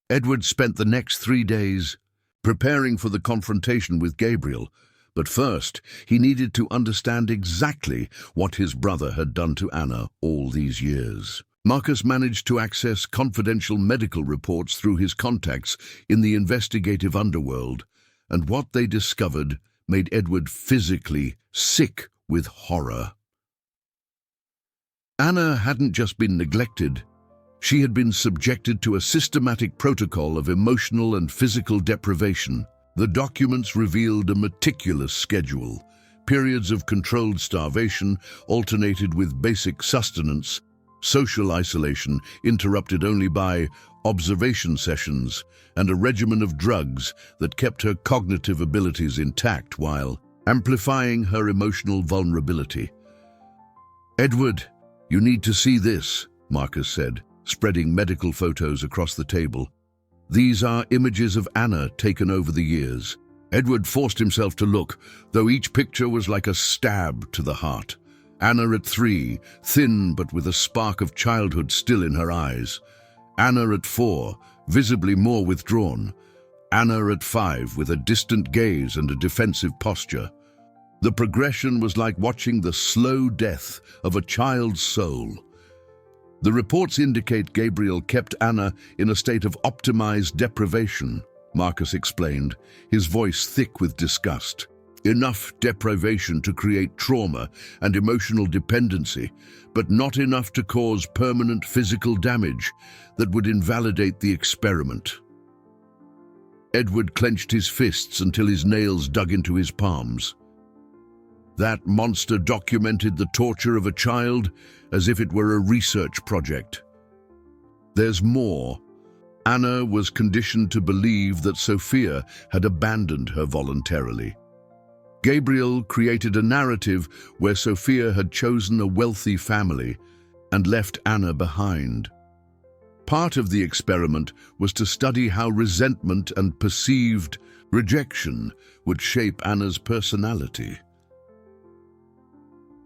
Edward spent the next 3 days preparing for the confrontation with Gabriel, but first he needed to understand exactly what his brother had done to Anna all these years. Marcus managed to access confidential medical reports through his contacts in the investigative underworld, and what they discovered made Edward physically sick with horror. Anna hadn't just been neglected. She had been subjected to a systematic protocol of emotional and physical deprivation. The documents revealed a meticulous schedule. Periods of controlled starvation alternated with basic sustenance, social isolation interrupted only by observation sessions, and a regimen of drugs that kept her cognitive abilities intact while amplifying her emotional vulnerability. "Edward, you need to see this," Marcus said, spreading medical photos across the table. "These are images of Anna taken over the years." Edward forced himself to look, though each picture was like a stab to the heart. Anna at 3, thin but with a spark of childhood still in her eyes. Anna at 4, visibly more withdrawn. Anna at 5, with a distant gaze and a defensive posture. The progression was like watching the slow death of a child's soul. The reports indicate Gabriel kept Anna in a state of optimized deprivation, Marcus explained, his voice thick with disgust. Enough deprivation to create trauma and emotional dependency, but not enough to cause permanent physical damage that would invalidate the experiment. Edward clenched his fists until his nails dug into his palms. That monster documented the torture of a child as if it were a research project. There's more. Anna was conditioned to believe that Sophia had abandoned her voluntarily. Gabriel created a narrative where Sophia had chosen a wealthy family and left Anna behind. Part of the experiment was to study how resentment and perceived rejection would shape Anna's personality.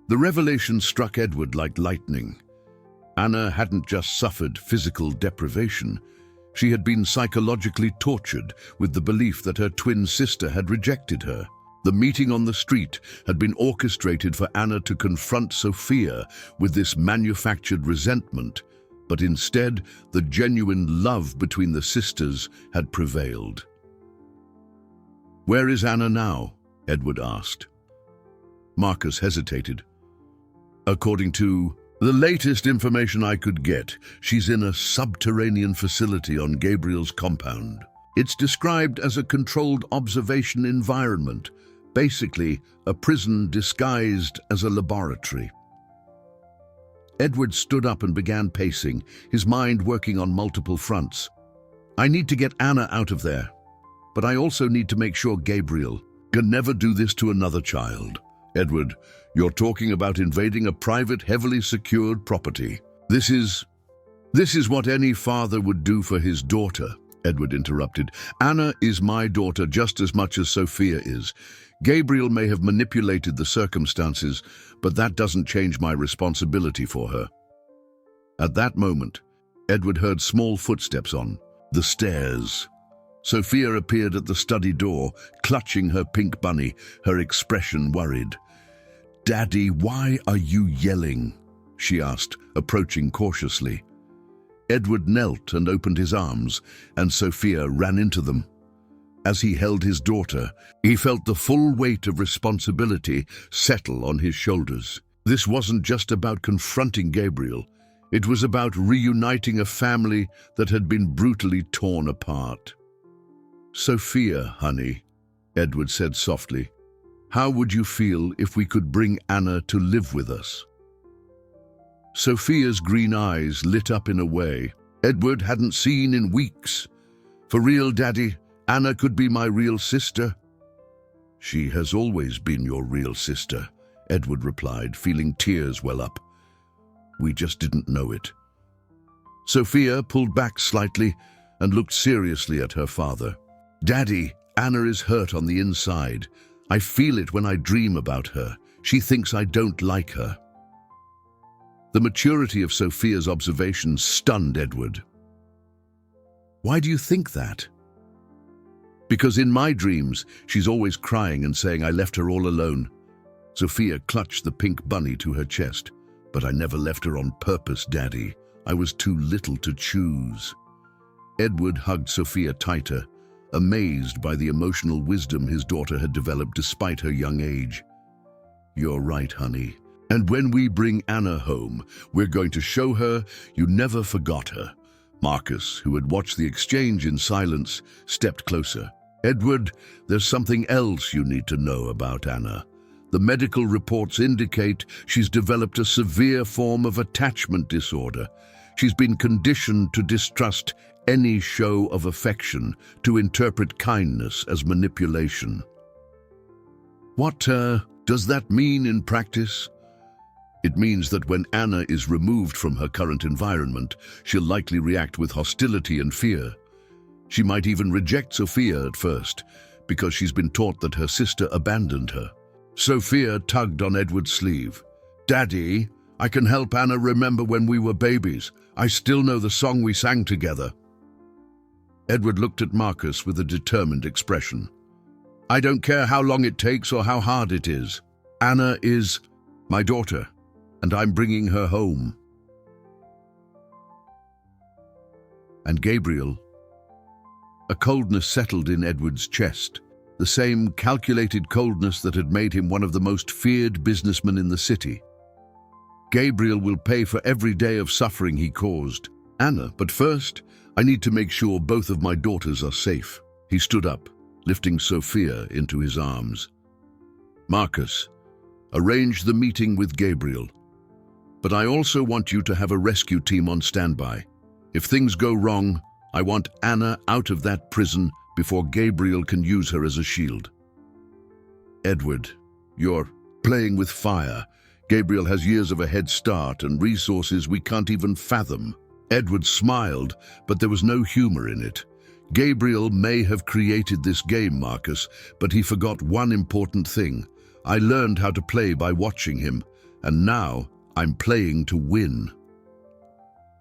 The revelation struck Edward like lightning. Anna hadn't just suffered physical deprivation. She had been psychologically tortured with the belief that her twin sister had rejected her. The meeting on the street had been orchestrated for Anna to confront Sophia with this manufactured resentment, but instead the genuine love between the sisters had prevailed. "Where is Anna now?" Edward asked. Marcus hesitated. "According to the latest information I could get, she's in a subterranean facility on Gabriel's compound. It's described as a controlled observation environment, basically a prison disguised as a laboratory." Edward stood up and began pacing, his mind working on multiple fronts. "I need to get Anna out of there, but I also need to make sure Gabriel can never do this to another child." "Edward, you're talking about invading a private, heavily secured property. This is what any father would do for his daughter," Edward interrupted. "Anna is my daughter just as much as Sophia is. Gabriel may have manipulated the circumstances, but that doesn't change my responsibility for her." At that moment, Edward heard small footsteps on the stairs. Sophia appeared at the study door, clutching her pink bunny, her expression worried. "Daddy, why are you yelling?" she asked, approaching cautiously. Edward knelt and opened his arms, and Sophia ran into them. As he held his daughter, he felt the full weight of responsibility settle on his shoulders. This wasn't just about confronting Gabriel. It was about reuniting a family that had been brutally torn apart. "Sophia, honey," Edward said softly, "how would you feel if we could bring Anna to live with us?" Sophia's green eyes lit up in a way Edward hadn't seen in weeks. "For real, Daddy, Anna could be my real sister." "She has always been your real sister," Edward replied, feeling tears well up. "We just didn't know it." Sophia pulled back slightly and looked seriously at her father. "Daddy, Anna is hurt on the inside. I feel it when I dream about her. She thinks I don't like her." The maturity of Sophia's observation stunned Edward. "Why do you think that?" "Because in my dreams, she's always crying and saying I left her all alone." Sophia clutched the pink bunny to her chest. "But I never left her on purpose, Daddy. I was too little to choose." Edward hugged Sophia tighter, amazed by the emotional wisdom his daughter had developed despite her young age. "You're right, honey. And when we bring Anna home, we're going to show her you never forgot her." Marcus, who had watched the exchange in silence, stepped closer. "Edward, there's something else you need to know about Anna. The medical reports indicate she's developed a severe form of attachment disorder. She's been conditioned to distrust any show of affection, to interpret kindness as manipulation." "What does that mean in practice?" "It means that when Anna is removed from her current environment, she'll likely react with hostility and fear. She might even reject Sophia at first, because she's been taught that her sister abandoned her." Sophia tugged on Edward's sleeve. "Daddy, I can help Anna remember when we were babies. I still know the song we sang together." Edward looked at Marcus with a determined expression. "I don't care how long it takes or how hard it is. Anna is my daughter, and I'm bringing her home." "And Gabriel?" A coldness settled in Edward's chest, the same calculated coldness that had made him one of the most feared businessmen in the city. "Gabriel will pay for every day of suffering he caused. Anna, but first, I need to make sure both of my daughters are safe." He stood up, lifting Sophia into his arms. "Marcus, arrange the meeting with Gabriel. But I also want you to have a rescue team on standby. If things go wrong, I want Anna out of that prison before Gabriel can use her as a shield." "Edward, you're playing with fire. Gabriel has years of a head start and resources we can't even fathom." Edward smiled, but there was no humor in it. "Gabriel may have created this game, Marcus, but he forgot one important thing. I learned how to play by watching him, and now I'm playing to win."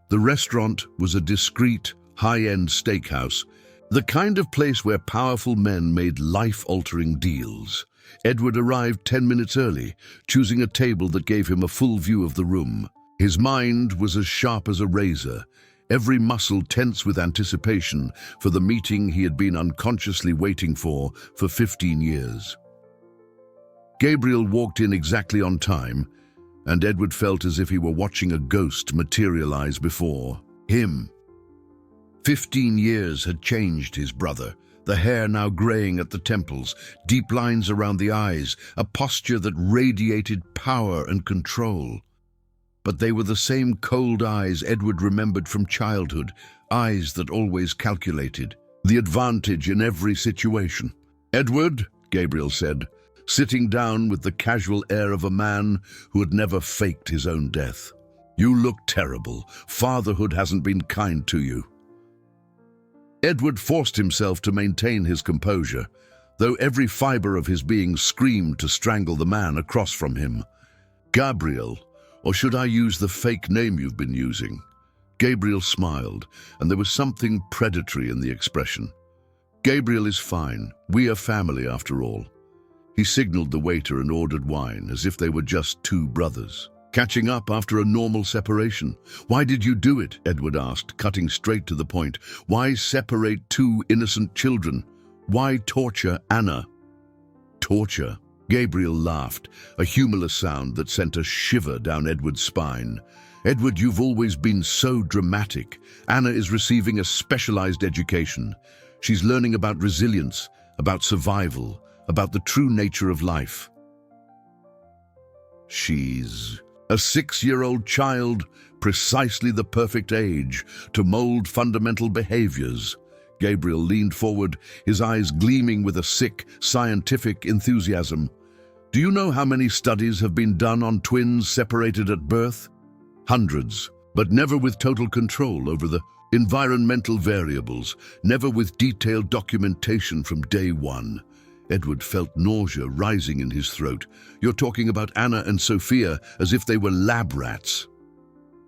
The restaurant was a discreet, high-end steakhouse, the kind of place where powerful men made life-altering deals. Edward arrived 10 minutes early, choosing a table that gave him a full view of the room. His mind was as sharp as a razor, every muscle tense with anticipation for the meeting he had been unconsciously waiting for 15 years. Gabriel walked in exactly on time, and Edward felt as if he were watching a ghost materialize before him. 15 years had changed his brother, the hair now graying at the temples, deep lines around the eyes, a posture that radiated power and control. But they were the same cold eyes Edward remembered from childhood, eyes that always calculated the advantage in every situation. "Edward," Gabriel said, sitting down with the casual air of a man who had never faked his own death. "You look terrible. Fatherhood hasn't been kind to you." Edward forced himself to maintain his composure, though every fiber of his being screamed to strangle the man across from him. "Gabriel, or should I use the fake name you've been using?" Gabriel smiled, and there was something predatory in the expression. "Gabriel is fine. We are family, after all." He signaled the waiter and ordered wine, as if they were just two brothers, catching up after a normal separation. "Why did you do it?" Edward asked, cutting straight to the point. "Why separate two innocent children? Why torture Anna?" "Torture?" Gabriel laughed, a humorless sound that sent a shiver down Edward's spine. "Edward, you've always been so dramatic. Anna is receiving a specialized education. She's learning about resilience, about survival, about the true nature of life." "She's a 6-year-old child, precisely the perfect age to mold fundamental behaviors." Gabriel leaned forward, his eyes gleaming with a sick, scientific enthusiasm. "Do you know how many studies have been done on twins separated at birth? Hundreds, but never with total control over the environmental variables, never with detailed documentation from day one." Edward felt nausea rising in his throat. "You're talking about Anna and Sophia as if they were lab rats."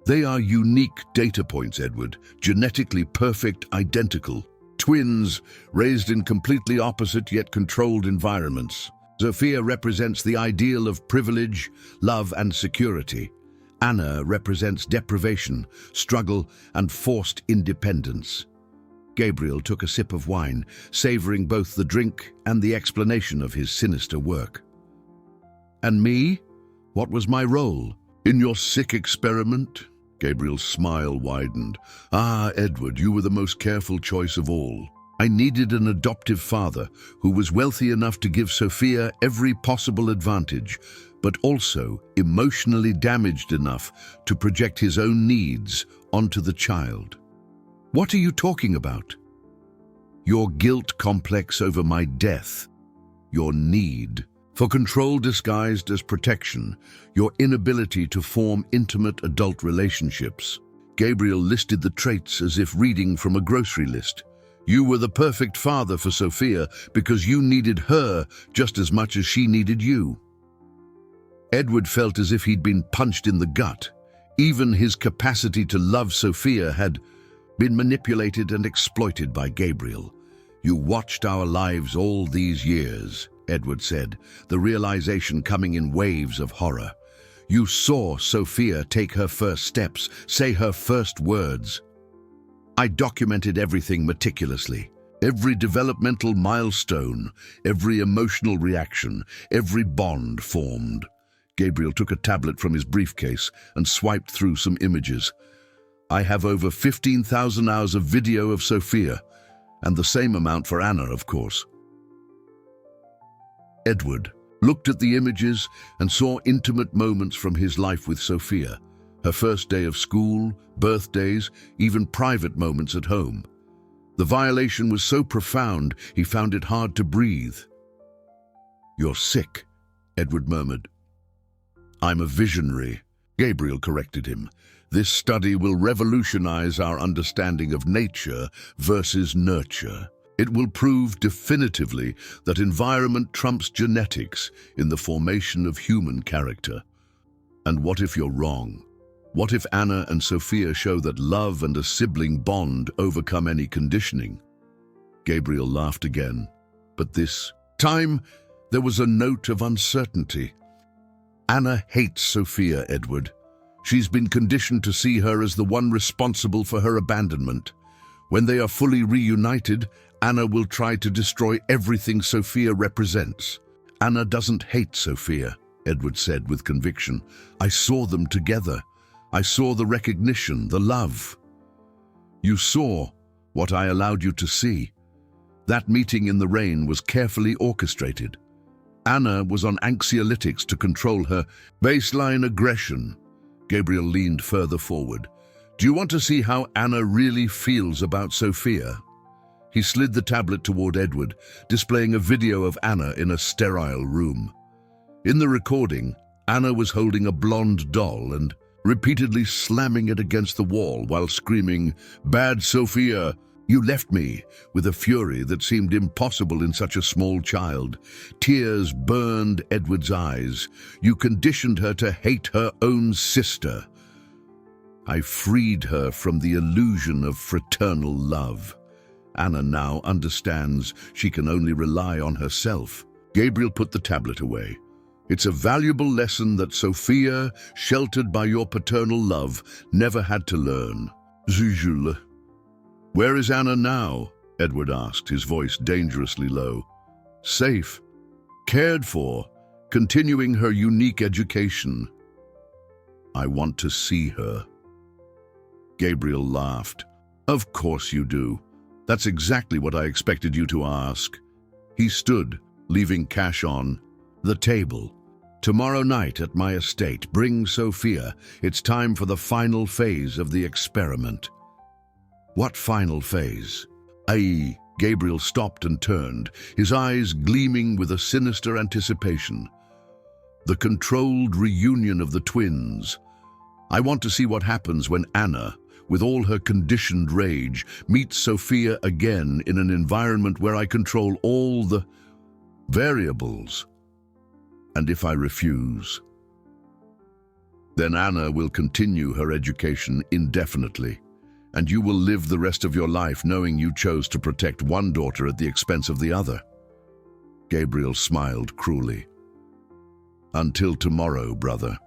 "They are unique data points, Edward, genetically perfect, identical. Twins raised in completely opposite yet controlled environments. Sophia represents the ideal of privilege, love, and security. Anna represents deprivation, struggle, and forced independence. Gabriel took a sip of wine, savoring both the drink and the explanation of his sinister work. And me? What was my role? In your sick experiment? Gabriel's smile widened. Ah, Edward, you were the most careful choice of all. I needed an adoptive father who was wealthy enough to give Sophia every possible advantage, but also emotionally damaged enough to project his own needs onto the child. What are you talking about? Your guilt complex over my death, your need for control disguised as protection, your inability to form intimate adult relationships. Gabriel listed the traits as if reading from a grocery list. You were the perfect father for Sophia because you needed her just as much as she needed you. Edward felt as if he'd been punched in the gut. Even his capacity to love Sophia had been manipulated and exploited by Gabriel. You watched our lives all these years, Edward said, the realization coming in waves of horror. You saw Sophia take her first steps, say her first words. I documented everything meticulously. Every developmental milestone, every emotional reaction, every bond formed. Gabriel took a tablet from his briefcase and swiped through some images. I have over 15,000 hours of video of Sophia, and the same amount for Anna, of course. Edward looked at the images and saw intimate moments from his life with Sophia. Her first day of school, birthdays, even private moments at home. The violation was so profound, he found it hard to breathe. You're sick, Edward murmured. I'm a visionary, Gabriel corrected him. This study will revolutionize our understanding of nature versus nurture. It will prove definitively that environment trumps genetics in the formation of human character. And what if you're wrong? What if Anna and Sophia show that love and a sibling bond overcome any conditioning? Gabriel laughed again, but this time there was a note of uncertainty. Anna hates Sophia, Edward. She's been conditioned to see her as the one responsible for her abandonment. When they are fully reunited, Anna will try to destroy everything Sophia represents. Anna doesn't hate Sophia, Edward said with conviction. I saw them together. I saw the recognition, the love. You saw what I allowed you to see. That meeting in the rain was carefully orchestrated. Anna was on anxiolytics to control her baseline aggression. Gabriel leaned further forward. Do you want to see how Anna really feels about Sophia? He slid the tablet toward Edward, displaying a video of Anna in a sterile room. In the recording, Anna was holding a blonde doll and repeatedly slamming it against the wall while screaming, "Bad Sophia, you left me," with a fury that seemed impossible in such a small child. Tears burned Edward's eyes. You conditioned her to hate her own sister. I freed her from the illusion of fraternal love. Anna now understands she can only rely on herself. Gabriel put the tablet away. It's a valuable lesson that Sophia, sheltered by your paternal love, never had to learn. Zujula. Where is Anna now? Edward asked, his voice dangerously low. Safe, cared for, continuing her unique education. I want to see her. Gabriel laughed. Of course you do. That's exactly what I expected you to ask. He stood, leaving cash on the table. Tomorrow night at my estate, bring Sophia. It's time for the final phase of the experiment. What final phase? Gabriel stopped and turned, his eyes gleaming with a sinister anticipation. The controlled reunion of the twins. I want to see what happens when Anna, with all her conditioned rage, meets Sophia again in an environment where I control all the variables. And if I refuse, then Anna will continue her education indefinitely, and you will live the rest of your life knowing you chose to protect one daughter at the expense of the other. Gabriel smiled cruelly. Until tomorrow, brother.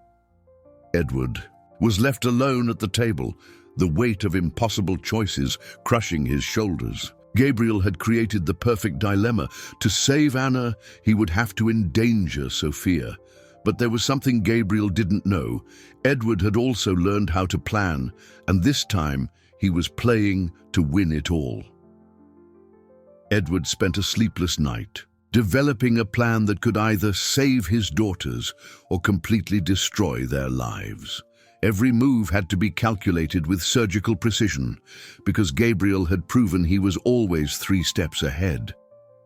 Edward was left alone at the table, the weight of impossible choices crushing his shoulders. Gabriel had created the perfect dilemma. To save Anna, he would have to endanger Sophia. But there was something Gabriel didn't know. Edward had also learned how to plan, and this time he was playing to win it all. Edward spent a sleepless night, developing a plan that could either save his daughters or completely destroy their lives. Every move had to be calculated with surgical precision, because Gabriel had proven he was always 3 steps ahead.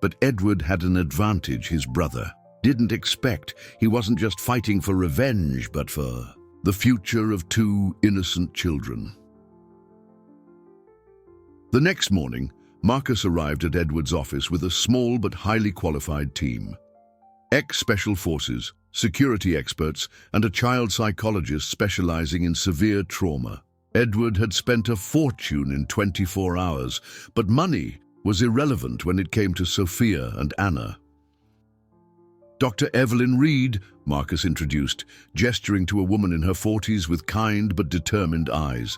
But Edward had an advantage his brother didn't expect. He wasn't just fighting for revenge, but for the future of 2 innocent children. The next morning, Marcus arrived at Edward's office with a small but highly qualified team. Ex-special forces, security experts, and a child psychologist specializing in severe trauma. Edward had spent a fortune in 24 hours, but money was irrelevant when it came to Sophia and Anna. Dr. Evelyn Reed, Marcus introduced, gesturing to a woman in her 40s with kind but determined eyes.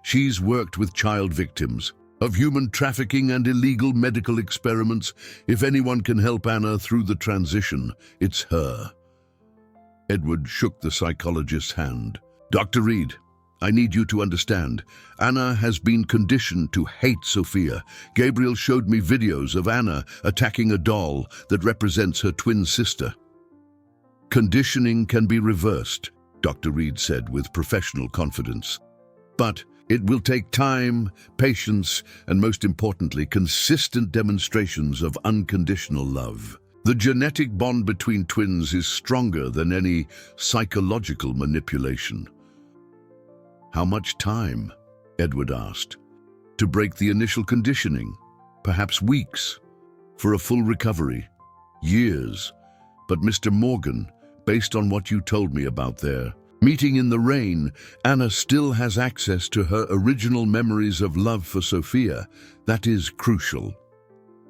She's worked with child victims of human trafficking and illegal medical experiments. If anyone can help Anna through the transition, it's her. Edward shook the psychologist's hand. Dr. Reed, I need you to understand. Anna has been conditioned to hate Sophia. Gabriel showed me videos of Anna attacking a doll that represents her twin sister. Conditioning can be reversed, Dr. Reed said with professional confidence. But it will take time, patience, and most importantly, consistent demonstrations of unconditional love. The genetic bond between twins is stronger than any psychological manipulation. How much time? Edward asked. To break the initial conditioning? Perhaps weeks. For a full recovery? Years. But Mr. Morgan, based on what you told me about their meeting in the rain, Anna still has access to her original memories of love for Sophia. That is crucial.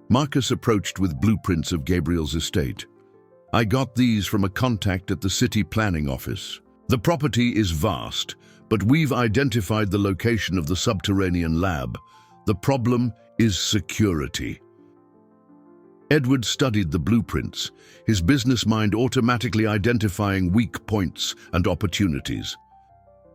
Marcus approached with blueprints of Gabriel's estate. I got these from a contact at the city planning office. The property is vast, but we've identified the location of the subterranean lab. The problem is security. Edward studied the blueprints, his business mind automatically identifying weak points and opportunities.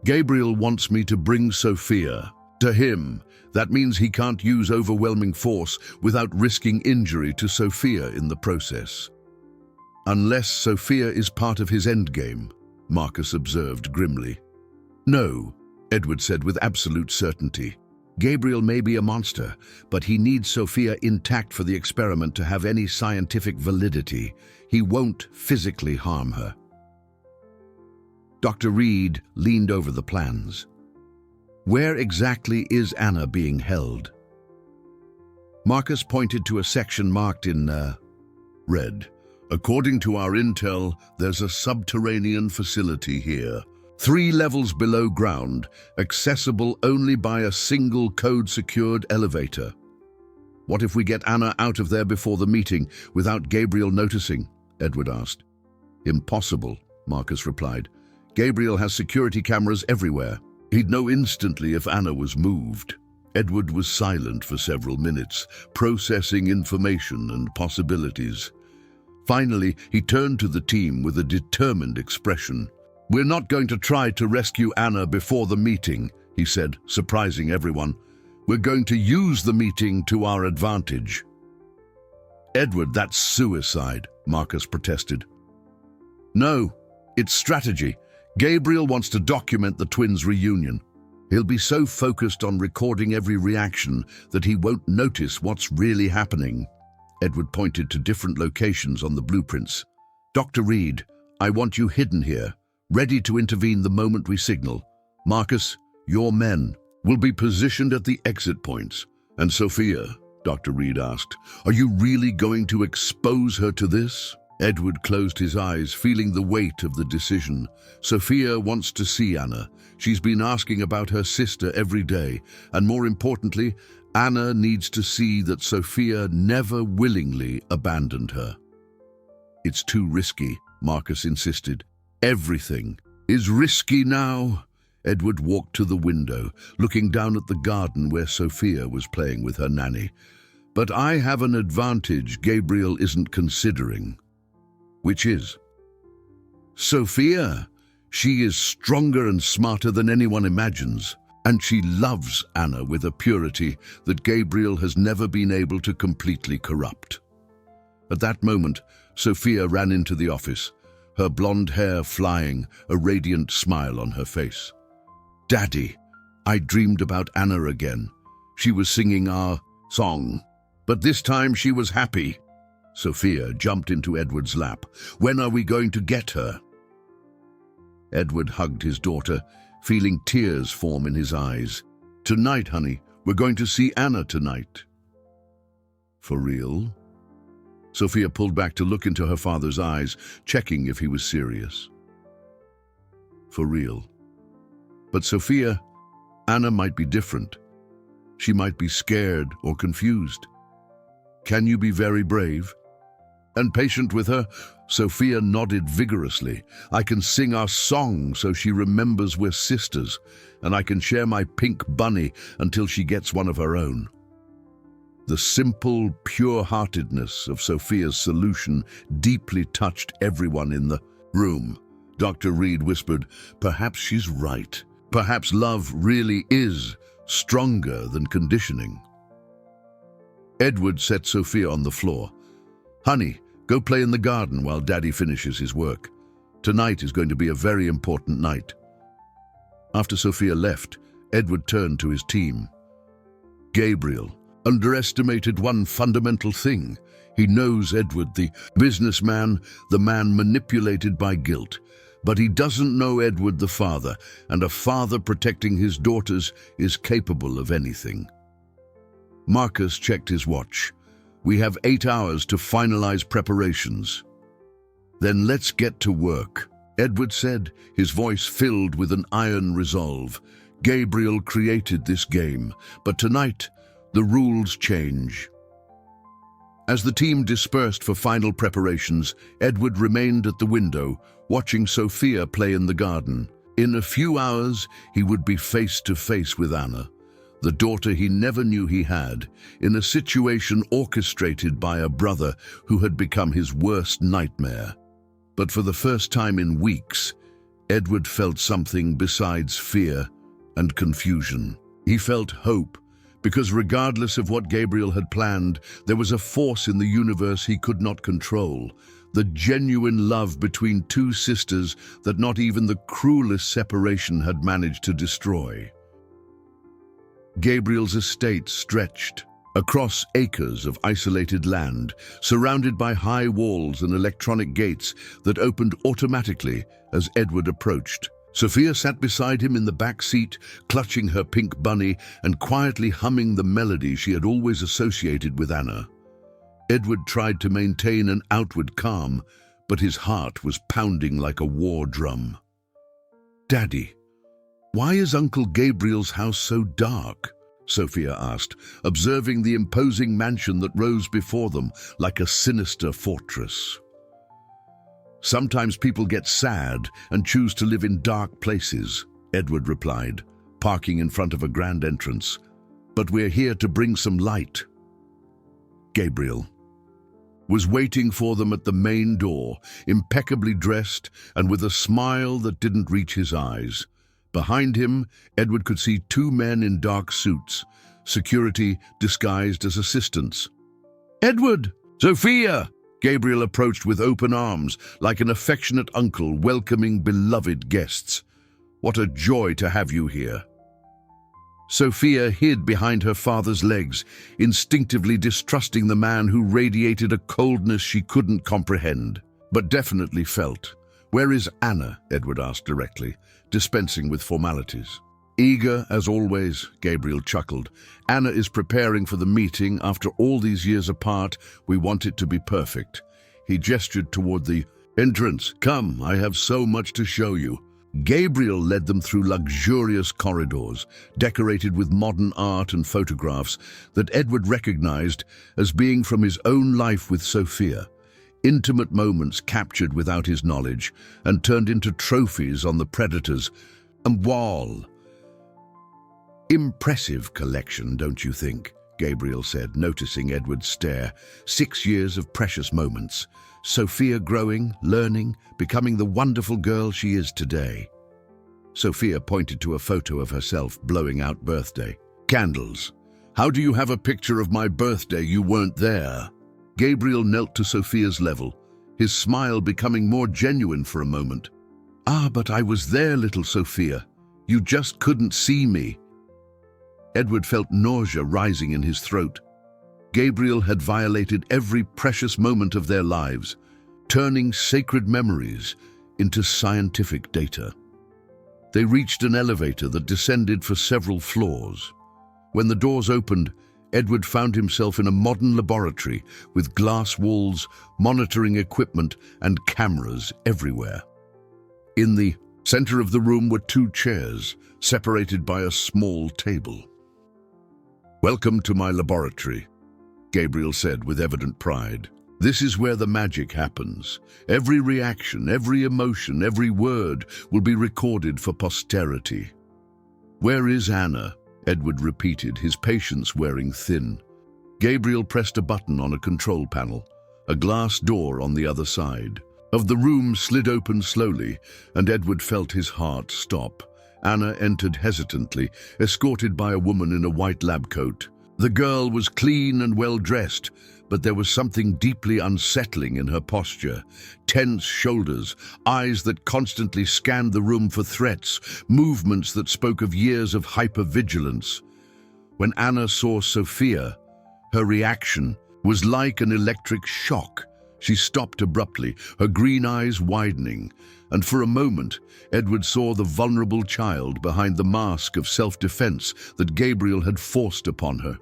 Gabriel wants me to bring Sophia to him. That means he can't use overwhelming force without risking injury to Sophia in the process. Unless Sophia is part of his endgame, Marcus observed grimly. No, Edward said with absolute certainty. Gabriel may be a monster, but he needs Sophia intact for the experiment to have any scientific validity. He won't physically harm her. Dr. Reed leaned over the plans. Where exactly is Anna being held? Marcus pointed to a section marked in red. According to our intel, there's a subterranean facility here. 3 levels below ground, accessible only by a single code-secured elevator. What if we get Anna out of there before the meeting, without Gabriel noticing? Edward asked. Impossible, Marcus replied. Gabriel has security cameras everywhere. He'd know instantly if Anna was moved. Edward was silent for several minutes, processing information and possibilities. Finally, he turned to the team with a determined expression. We're not going to try to rescue Anna before the meeting, he said, surprising everyone. We're going to use the meeting to our advantage. Edward, that's suicide, Marcus protested. No, it's strategy. Gabriel wants to document the twins' reunion. He'll be so focused on recording every reaction that he won't notice what's really happening. Edward pointed to different locations on the blueprints. Dr. Reed, I want you hidden here, ready to intervene the moment we signal. Marcus, your men will be positioned at the exit points. And Sophia, Dr. Reed asked, are you really going to expose her to this? Edward closed his eyes, feeling the weight of the decision. Sophia wants to see Anna. She's been asking about her sister every day, and more importantly, Anna needs to see that Sophia never willingly abandoned her. It's too risky, Marcus insisted. Everything is risky now. Edward walked to the window, looking down at the garden where Sophia was playing with her nanny. But I have an advantage Gabriel isn't considering. Which is? Sophia. She is stronger and smarter than anyone imagines, and she loves Anna with a purity that Gabriel has never been able to completely corrupt. At that moment, Sophia ran into the office, her blonde hair flying, a radiant smile on her face. "Daddy, I dreamed about Anna again. She was singing our song, but this time she was happy." Sophia jumped into Edward's lap. "When are we going to get her?" Edward hugged his daughter, feeling tears form in his eyes. "Tonight, honey. We're going to see Anna tonight." "For real?" Sophia pulled back to look into her father's eyes, checking if he was serious. "For real. But Sophia, Anna might be different. She might be scared or confused. Can you be very brave and patient with her?" Sophia nodded vigorously. "I can sing our song so she remembers we're sisters, and I can share my pink bunny until she gets one of her own." The simple, pure-heartedness of Sophia's solution deeply touched everyone in the room. Dr. Reed whispered, "Perhaps she's right. Perhaps love really is stronger than conditioning." Edward set Sophia on the floor. "Honey, go play in the garden while Daddy finishes his work. Tonight is going to be a very important night." After Sophia left, Edward turned to his team. Gabriel underestimated one fundamental thing. He knows Edward, the businessman, the man manipulated by guilt. But he doesn't know Edward the father, and a father protecting his daughters is capable of anything. Marcus checked his watch. "We have 8 hours to finalize preparations." "Then let's get to work," Edward said, his voice filled with an iron resolve. "Gabriel created this game, but tonight the rules change." As the team dispersed for final preparations, Edward remained at the window, watching Sophia play in the garden. In a few hours, he would be face to face with Anna, the daughter he never knew he had, in a situation orchestrated by a brother who had become his worst nightmare. But for the first time in weeks, Edward felt something besides fear and confusion. He felt hope, because regardless of what Gabriel had planned, there was a force in the universe he could not control, the genuine love between two sisters that not even the cruelest separation had managed to destroy. Gabriel's estate stretched across acres of isolated land, surrounded by high walls and electronic gates that opened automatically as Edward approached. Sophia sat beside him in the back seat, clutching her pink bunny and quietly humming the melody she had always associated with Anna. Edward tried to maintain an outward calm, but his heart was pounding like a war drum. "Daddy, why is Uncle Gabriel's house so dark?" Sophia asked, observing the imposing mansion that rose before them like a sinister fortress. "Sometimes people get sad and choose to live in dark places," Edward replied, parking in front of a grand entrance. "But we're here to bring some light." Gabriel was waiting for them at the main door, impeccably dressed and with a smile that didn't reach his eyes. Behind him, Edward could see 2 men in dark suits, security disguised as assistants. "Edward! Sophia!" Gabriel approached with open arms, like an affectionate uncle welcoming beloved guests. "What a joy to have you here." Sophia hid behind her father's legs, instinctively distrusting the man who radiated a coldness she couldn't comprehend, but definitely felt. "Where is Anna?" Edward asked directly, dispensing with formalities. "Eager, as always," Gabriel chuckled. "Anna is preparing for the meeting. After all these years apart, we want it to be perfect." He gestured toward the entrance. "Come, I have so much to show you." Gabriel led them through luxurious corridors, decorated with modern art and photographs that Edward recognized as being from his own life with Sophia. Intimate moments captured without his knowledge and turned into trophies on the predators And wall. Impressive collection, don't you think? Gabriel said, noticing Edward's stare. 6 years of precious moments. Sophia growing, learning, becoming the wonderful girl she is today. Sophia pointed to a photo of herself blowing out birthday. Candles. How do you have a picture of my birthday? You weren't there. Gabriel knelt to Sophia's level, his smile becoming more genuine for a moment. Ah, but I was there, little Sophia. You just couldn't see me. Edward felt nausea rising in his throat. Gabriel had violated every precious moment of their lives, turning sacred memories into scientific data. They reached an elevator that descended for several floors. When the doors opened, Edward found himself in a modern laboratory with glass walls, monitoring equipment, and cameras everywhere. In the center of the room were 2 chairs, separated by a small table. "Welcome to my laboratory," Gabriel said with evident pride. "This is where the magic happens. Every reaction, every emotion, every word will be recorded for posterity." "Where is Anna?" Edward repeated, his patience wearing thin. Gabriel pressed a button on a control panel. A glass door on the other side of the room slid open slowly, and Edward felt his heart stop. Anna entered hesitantly, escorted by a woman in a white lab coat. The girl was clean and well-dressed, but there was something deeply unsettling in her posture. Tense shoulders, eyes that constantly scanned the room for threats, movements that spoke of years of hypervigilance. When Anna saw Sophia, her reaction was like an electric shock. She stopped abruptly, her green eyes widening, and for a moment, Edward saw the vulnerable child behind the mask of self-defense that Gabriel had forced upon her.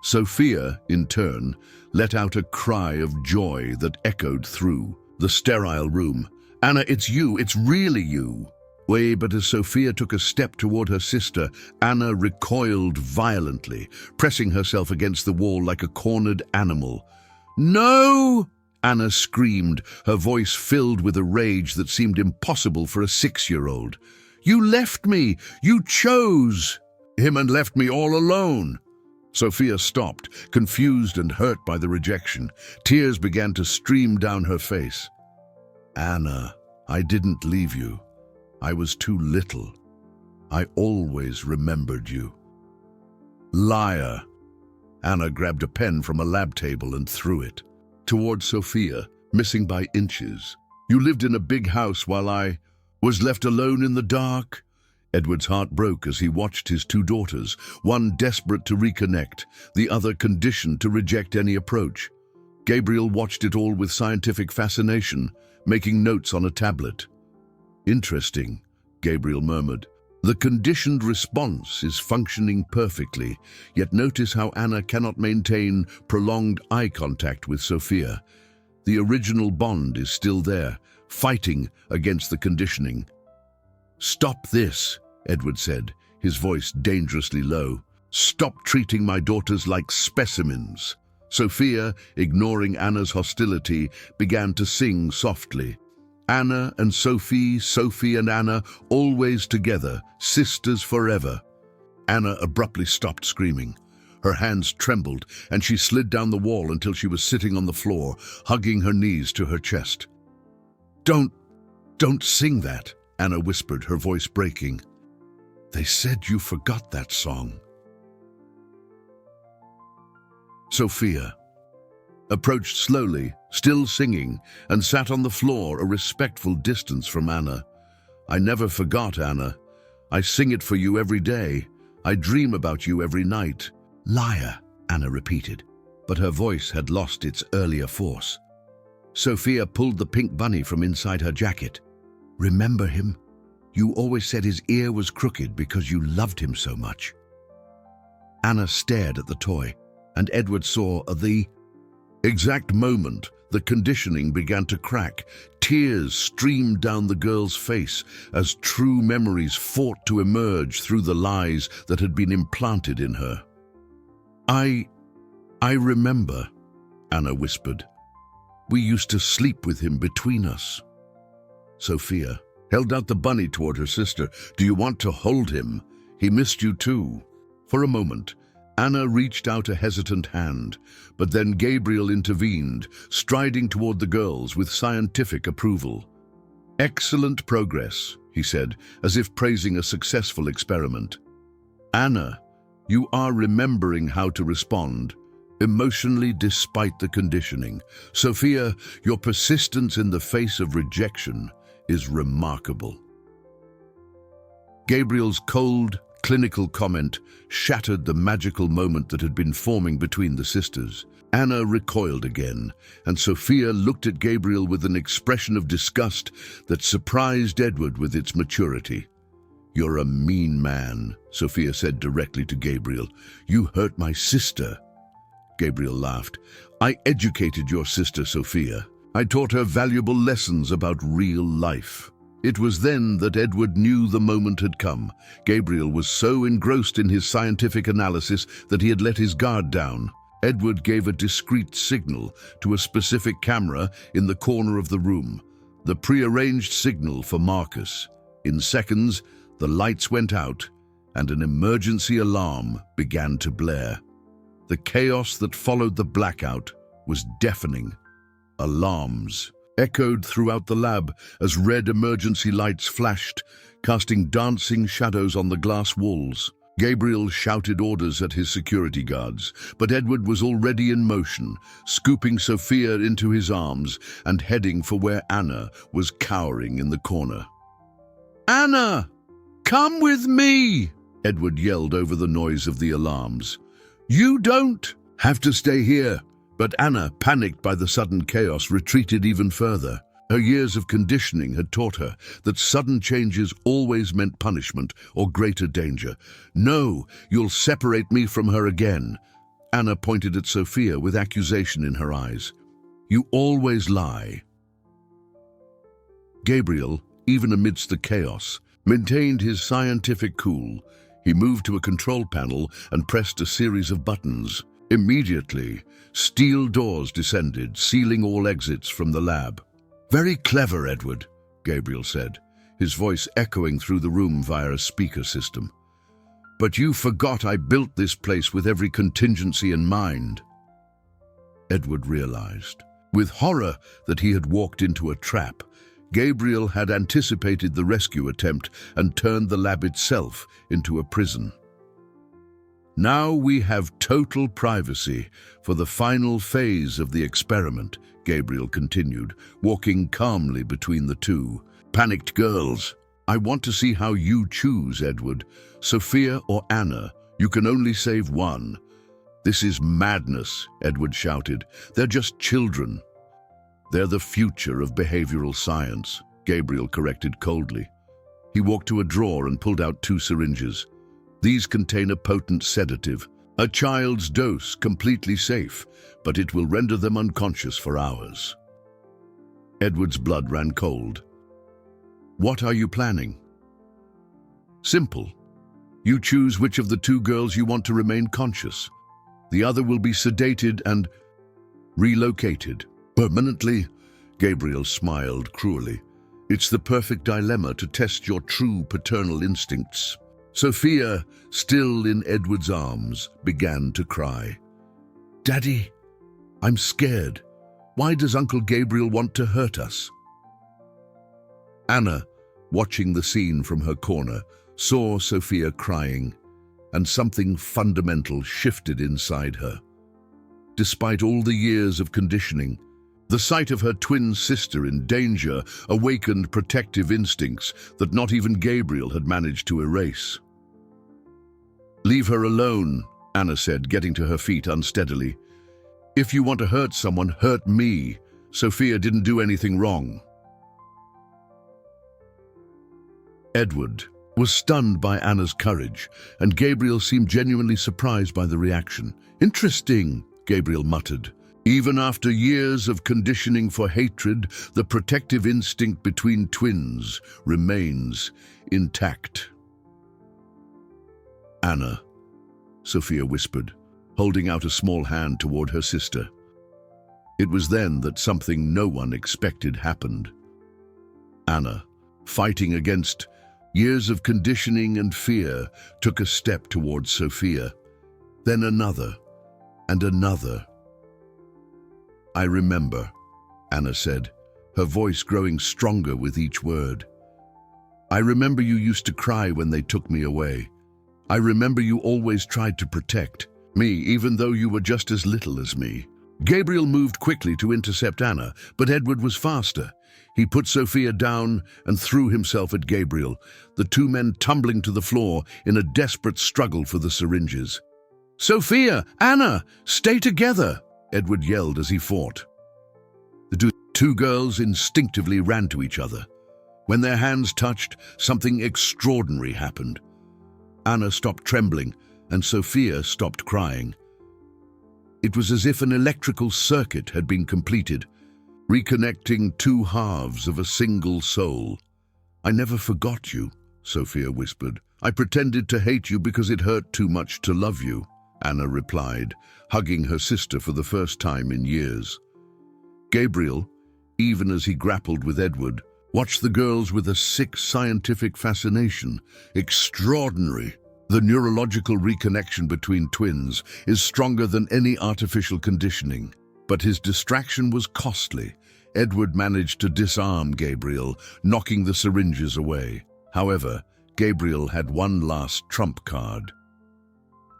Sophia, in turn, let out a cry of joy that echoed through the sterile room. "Anna, it's you, it's really you." But as Sophia took a step toward her sister, Anna recoiled violently, pressing herself against the wall like a cornered animal. "No!" Anna screamed, her voice filled with a rage that seemed impossible for a 6-year-old. "You left me! You chose him and left me all alone!" Sophia stopped, confused and hurt by the rejection. Tears began to stream down her face. "Anna, I didn't leave you. I was too little. I always remembered you." "Liar!" Anna grabbed a pen from a lab table and threw it toward Sophia, missing by inches. "You lived in a big house while I was left alone in the dark." Edward's heart broke as he watched his 2 daughters, one desperate to reconnect, the other conditioned to reject any approach. Gabriel watched it all with scientific fascination, making notes on a tablet. "Interesting," Gabriel murmured. "The conditioned response is functioning perfectly, yet notice how Anna cannot maintain prolonged eye contact with Sophia. The original bond is still there, fighting against the conditioning." "Stop this," Edward said, his voice dangerously low. "Stop treating my daughters like specimens." Sophia, ignoring Anna's hostility, began to sing softly. "Anna and Sophie, Sophie and Anna, always together, sisters forever." Anna abruptly stopped screaming. Her hands trembled, and she slid down the wall until she was sitting on the floor, hugging her knees to her chest. Don't sing that," Anna whispered, her voice breaking. "They said you forgot that song." Sophia approached slowly, still singing, and sat on the floor a respectful distance from Anna. "I never forgot, Anna. I sing it for you every day. I dream about you every night." "Liar," Anna repeated, but her voice had lost its earlier force. Sophia pulled the pink bunny from inside her jacket. "Remember him? You always said his ear was crooked because you loved him so much." Anna stared at the toy, and Edward saw the exact moment the conditioning began to crack. Tears streamed down the girl's face as true memories fought to emerge through the lies that had been implanted in her. I remember," Anna whispered. "We used to sleep with him between us." Sophia held out the bunny toward her sister. "Do you want to hold him? He missed you too." For a moment, Anna reached out a hesitant hand, but then Gabriel intervened, striding toward the girls with scientific approval. "Excellent progress," he said, as if praising a successful experiment. "Anna, you are remembering how to respond emotionally despite the conditioning. Sophia, your persistence in the face of rejection is remarkable." Gabriel's cold, clinical comment shattered the magical moment that had been forming between the sisters. Anna recoiled again, and Sophia looked at Gabriel with an expression of disgust that surprised Edward with its maturity. "You're a mean man," Sophia said directly to Gabriel. "You hurt my sister." Gabriel laughed. "I educated your sister, Sophia. I taught her valuable lessons about real life." It was then that Edward knew the moment had come. Gabriel was so engrossed in his scientific analysis that he had let his guard down. Edward gave a discreet signal to a specific camera in the corner of the room, the prearranged signal for Marcus. In seconds, the lights went out and an emergency alarm began to blare. The chaos that followed the blackout was deafening. Alarms echoed throughout the lab as red emergency lights flashed, casting dancing shadows on the glass walls. Gabriel shouted orders at his security guards, but Edward was already in motion, scooping Sophia into his arms and heading for where Anna was cowering in the corner. "Anna, come with me!" Edward yelled over the noise of the alarms. "You don't have to stay here." But Anna, panicked by the sudden chaos, retreated even further. Her years of conditioning had taught her that sudden changes always meant punishment or greater danger. "No, you'll separate me from her again." Anna pointed at Sophia with accusation in her eyes. "You always lie." Gabriel, even amidst the chaos, maintained his scientific cool. He moved to a control panel and pressed a series of buttons. Immediately, steel doors descended, sealing all exits from the lab. "Very clever, Edward," Gabriel said, his voice echoing through the room via a speaker system. "But you forgot I built this place with every contingency in mind." Edward realized, with horror, that he had walked into a trap. Gabriel had anticipated the rescue attempt and turned the lab itself into a prison. "Now we have total privacy for the final phase of the experiment," Gabriel continued, walking calmly between the two. "Panicked girls, I want to see how you choose, Edward. Sophia or Anna, you can only save one." "This is madness," Edward shouted. "They're just children." "They're the future of behavioral science," Gabriel corrected coldly. He walked to a drawer and pulled out 2 syringes. "These contain a potent sedative, a child's dose, completely safe, but it will render them unconscious for hours." Edward's blood ran cold. "What are you planning?" "Simple. You choose which of the 2 girls you want to remain conscious. The other will be sedated and relocated permanently." Gabriel smiled cruelly. "It's the perfect dilemma to test your true paternal instincts." Sophia, still in Edward's arms, began to cry. "Daddy, I'm scared. Why does Uncle Gabriel want to hurt us?" Anna, watching the scene from her corner, saw Sophia crying, and something fundamental shifted inside her. Despite all the years of conditioning, the sight of her twin sister in danger awakened protective instincts that not even Gabriel had managed to erase. "Leave her alone," Anna said, getting to her feet unsteadily. "If you want to hurt someone, hurt me. Sophia didn't do anything wrong." Edward was stunned by Anna's courage, and Gabriel seemed genuinely surprised by the reaction. "Interesting," Gabriel muttered. "Even after years of conditioning for hatred, the protective instinct between twins remains intact." "Anna," Sophia whispered, holding out a small hand toward her sister. It was then that something no one expected happened. Anna, fighting against years of conditioning and fear, took a step towards Sophia. Then another, and another. "I remember," Anna said, her voice growing stronger with each word. "I remember you used to cry when they took me away. I remember you always tried to protect me, even though you were just as little as me." Gabriel moved quickly to intercept Anna, but Edward was faster. He put Sophia down and threw himself at Gabriel, the two men tumbling to the floor in a desperate struggle for the syringes. "Sophia! Anna! Stay together!" Edward yelled as he fought. The two girls instinctively ran to each other. When their hands touched, something extraordinary happened. Anna stopped trembling, and Sophia stopped crying. It was as if an electrical circuit had been completed, reconnecting two halves of a single soul. "I never forgot you," Sophia whispered. "I pretended to hate you because it hurt too much to love you," Anna replied, hugging her sister for the first time in years. Gabriel, even as he grappled with Edward, watched the girls with a sick scientific fascination. Extraordinary. The neurological reconnection between twins is stronger than any artificial conditioning. But his distraction was costly. Edward managed to disarm Gabriel, knocking the syringes away. However, Gabriel had one last trump card.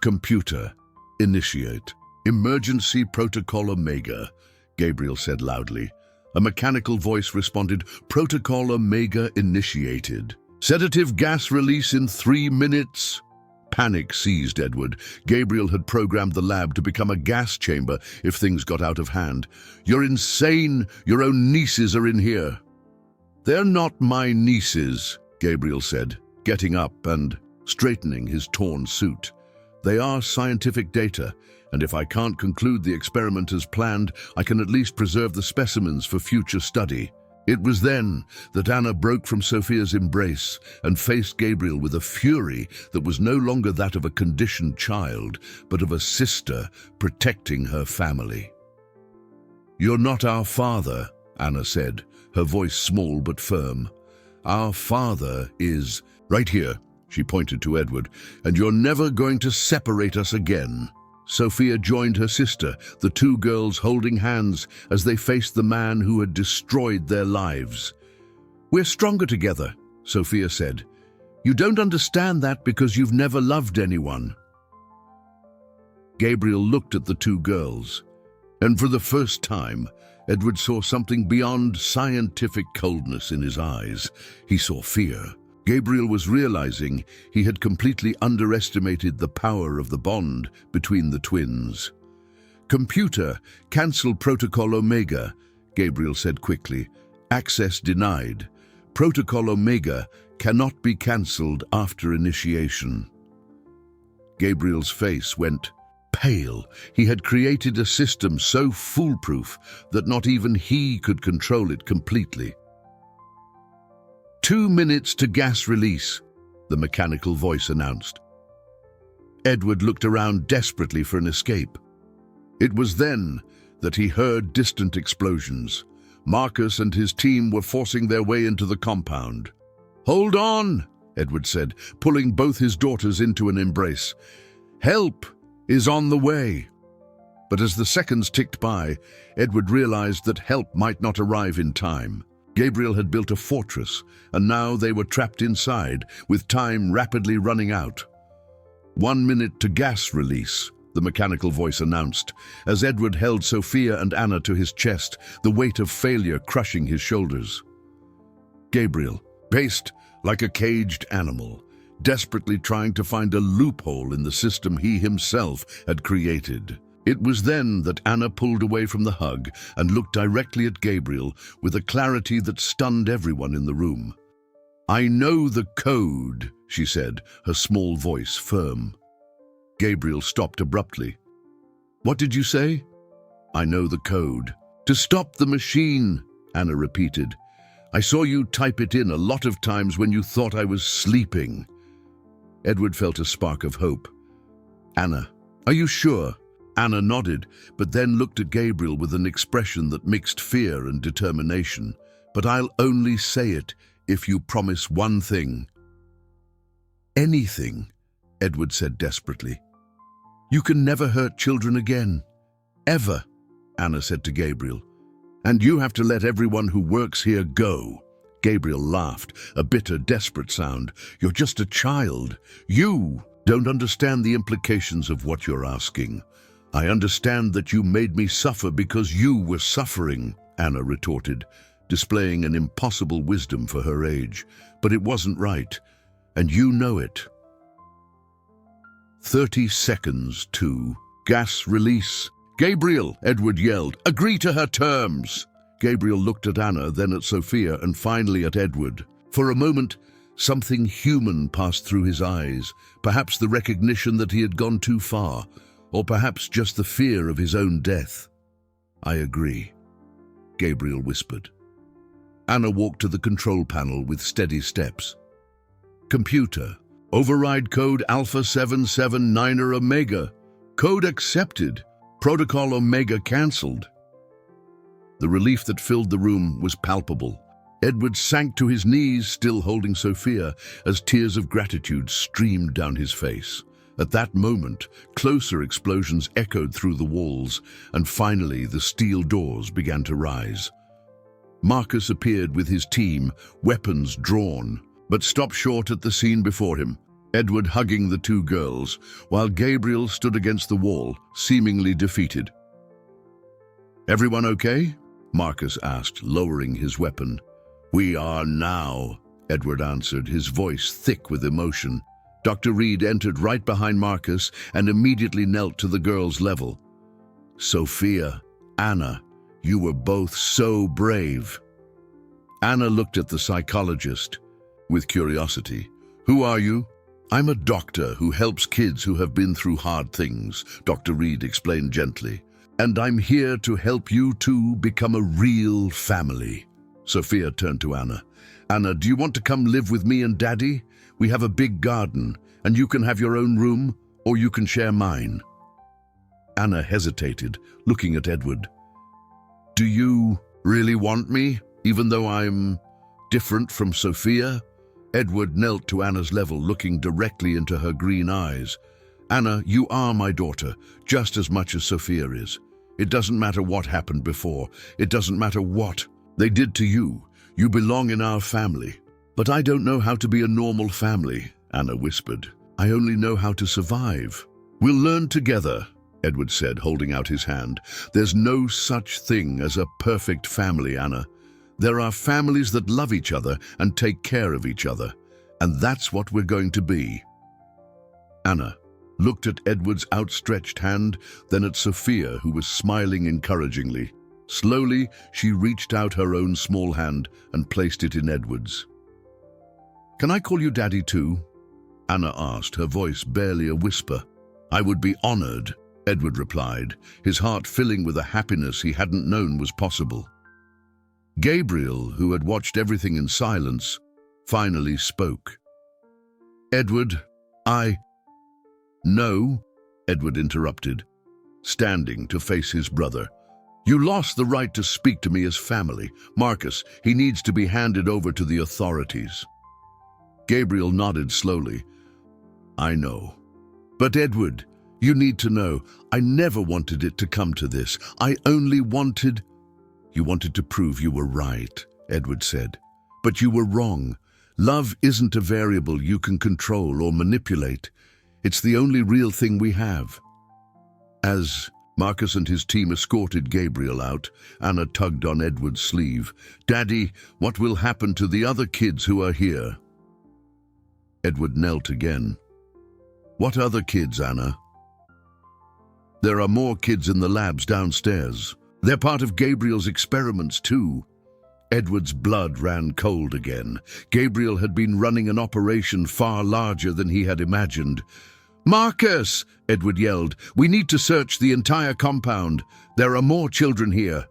"Computer, initiate. Emergency Protocol Omega," Gabriel said loudly. A mechanical voice responded, "Protocol Omega initiated. Sedative gas release in 3 minutes." Panic seized Edward. Gabriel had programmed the lab to become a gas chamber if things got out of hand. "You're insane! Your own nieces are in here." "They're not my nieces," Gabriel said, getting up and straightening his torn suit. "They are scientific data, and if I can't conclude the experiment as planned, I can at least preserve the specimens for future study." It was then that Anna broke from Sophia's embrace and faced Gabriel with a fury that was no longer that of a conditioned child, but of a sister protecting her family. "You're not our father," Anna said, her voice small but firm. "Our father is right here," she pointed to Edward, "and you're never going to separate us again." Sophia joined her sister, the two girls holding hands as they faced the man who had destroyed their lives. "We're stronger together," Sophia said. "You don't understand that because you've never loved anyone." Gabriel looked at the two girls, and for the first time, Edward saw something beyond scientific coldness in his eyes. He saw fear. Gabriel was realizing he had completely underestimated the power of the bond between the twins. "Computer, cancel Protocol Omega," Gabriel said quickly. "Access denied. Protocol Omega cannot be cancelled after initiation." Gabriel's face went pale. He had created a system so foolproof that not even he could control it completely. 2 minutes to gas release," the mechanical voice announced. Edward looked around desperately for an escape. It was then that he heard distant explosions. Marcus and his team were forcing their way into the compound. "Hold on," Edward said, pulling both his daughters into an embrace. "Help is on the way." But as the seconds ticked by, Edward realized that help might not arrive in time. Gabriel had built a fortress, and now they were trapped inside, with time rapidly running out. 1 minute to gas release, the mechanical voice announced, as Edward held Sophia and Anna to his chest, the weight of failure crushing his shoulders. Gabriel paced like a caged animal, desperately trying to find a loophole in the system he himself had created. It was then that Anna pulled away from the hug and looked directly at Gabriel with a clarity that stunned everyone in the room. "I know the code," she said, her small voice firm. Gabriel stopped abruptly. "What did you say?" "I know the code." "To stop the machine," Anna repeated. "I saw you type it in a lot of times when you thought I was sleeping." Edward felt a spark of hope. "Anna, are you sure?" Anna nodded, but then looked at Gabriel with an expression that mixed fear and determination. "But I'll only say it if you promise one thing." "Anything," Edward said desperately. "You can never hurt children again. Ever," Anna said to Gabriel. "And you have to let everyone who works here go." Gabriel laughed, a bitter, desperate sound. "You're just a child. You don't understand the implications of what you're asking." "I understand that you made me suffer because you were suffering," Anna retorted, displaying an impossible wisdom for her age. "But it wasn't right, and you know it." 30 seconds to gas release. "Gabriel," Edward yelled, "agree to her terms." Gabriel looked at Anna, then at Sophia, and finally at Edward. For a moment, something human passed through his eyes, perhaps the recognition that he had gone too far, or perhaps just the fear of his own death. "I agree," Gabriel whispered. Anna walked to the control panel with steady steps. "Computer, override code Alpha 779 Omega. Code accepted. Protocol Omega cancelled." The relief that filled the room was palpable. Edward sank to his knees, still holding Sophia, as tears of gratitude streamed down his face. At that moment, closer explosions echoed through the walls, and finally the steel doors began to rise. Marcus appeared with his team, weapons drawn, but stopped short at the scene before him, Edward hugging the two girls, while Gabriel stood against the wall, seemingly defeated. "Everyone okay?" Marcus asked, lowering his weapon. "We are now," Edward answered, his voice thick with emotion. Dr. Reed entered right behind Marcus and immediately knelt to the girls' level. "Sophia, Anna, you were both so brave." Anna looked at the psychologist with curiosity. "Who are you?" "I'm a doctor who helps kids who have been through hard things," Dr. Reed explained gently. "And I'm here to help you two become a real family." Sophia turned to Anna. "Anna, do you want to come live with me and Daddy? We have a big garden, and you can have your own room, or you can share mine." Anna hesitated, looking at Edward. "Do you really want me, even though I'm different from Sophia?" Edward knelt to Anna's level, looking directly into her green eyes. "Anna, you are my daughter, just as much as Sophia is. It doesn't matter what happened before. It doesn't matter what they did to you. You belong in our family." "But I don't know how to be a normal family," Anna whispered. "I only know how to survive." "We'll learn together," Edward said, holding out his hand. "There's no such thing as a perfect family, Anna. There are families that love each other and take care of each other, and that's what we're going to be." Anna looked at Edward's outstretched hand, then at Sophia, who was smiling encouragingly. Slowly, she reached out her own small hand and placed it in Edward's. "Can I call you Daddy too?" Anna asked, her voice barely a whisper. "I would be honored," Edward replied, his heart filling with a happiness he hadn't known was possible. Gabriel, who had watched everything in silence, finally spoke. "Edward, No," Edward interrupted, standing to face his brother. "You lost the right to speak to me as family. Marcus, he needs to be handed over to the authorities." Gabriel nodded slowly. "I know. But Edward, you need to know, I never wanted it to come to this. I only wanted—" "You wanted to prove you were right," Edward said. "But you were wrong. Love isn't a variable you can control or manipulate. It's the only real thing we have." As Marcus and his team escorted Gabriel out, Anna tugged on Edward's sleeve. "Daddy, what will happen to the other kids who are here?" Edward knelt again. "What other kids, Anna?" "There are more kids in the labs downstairs. They're part of Gabriel's experiments too." Edward's blood ran cold again. Gabriel had been running an operation far larger than he had imagined. "Marcus!" Edward yelled. "We need to search the entire compound. There are more children here."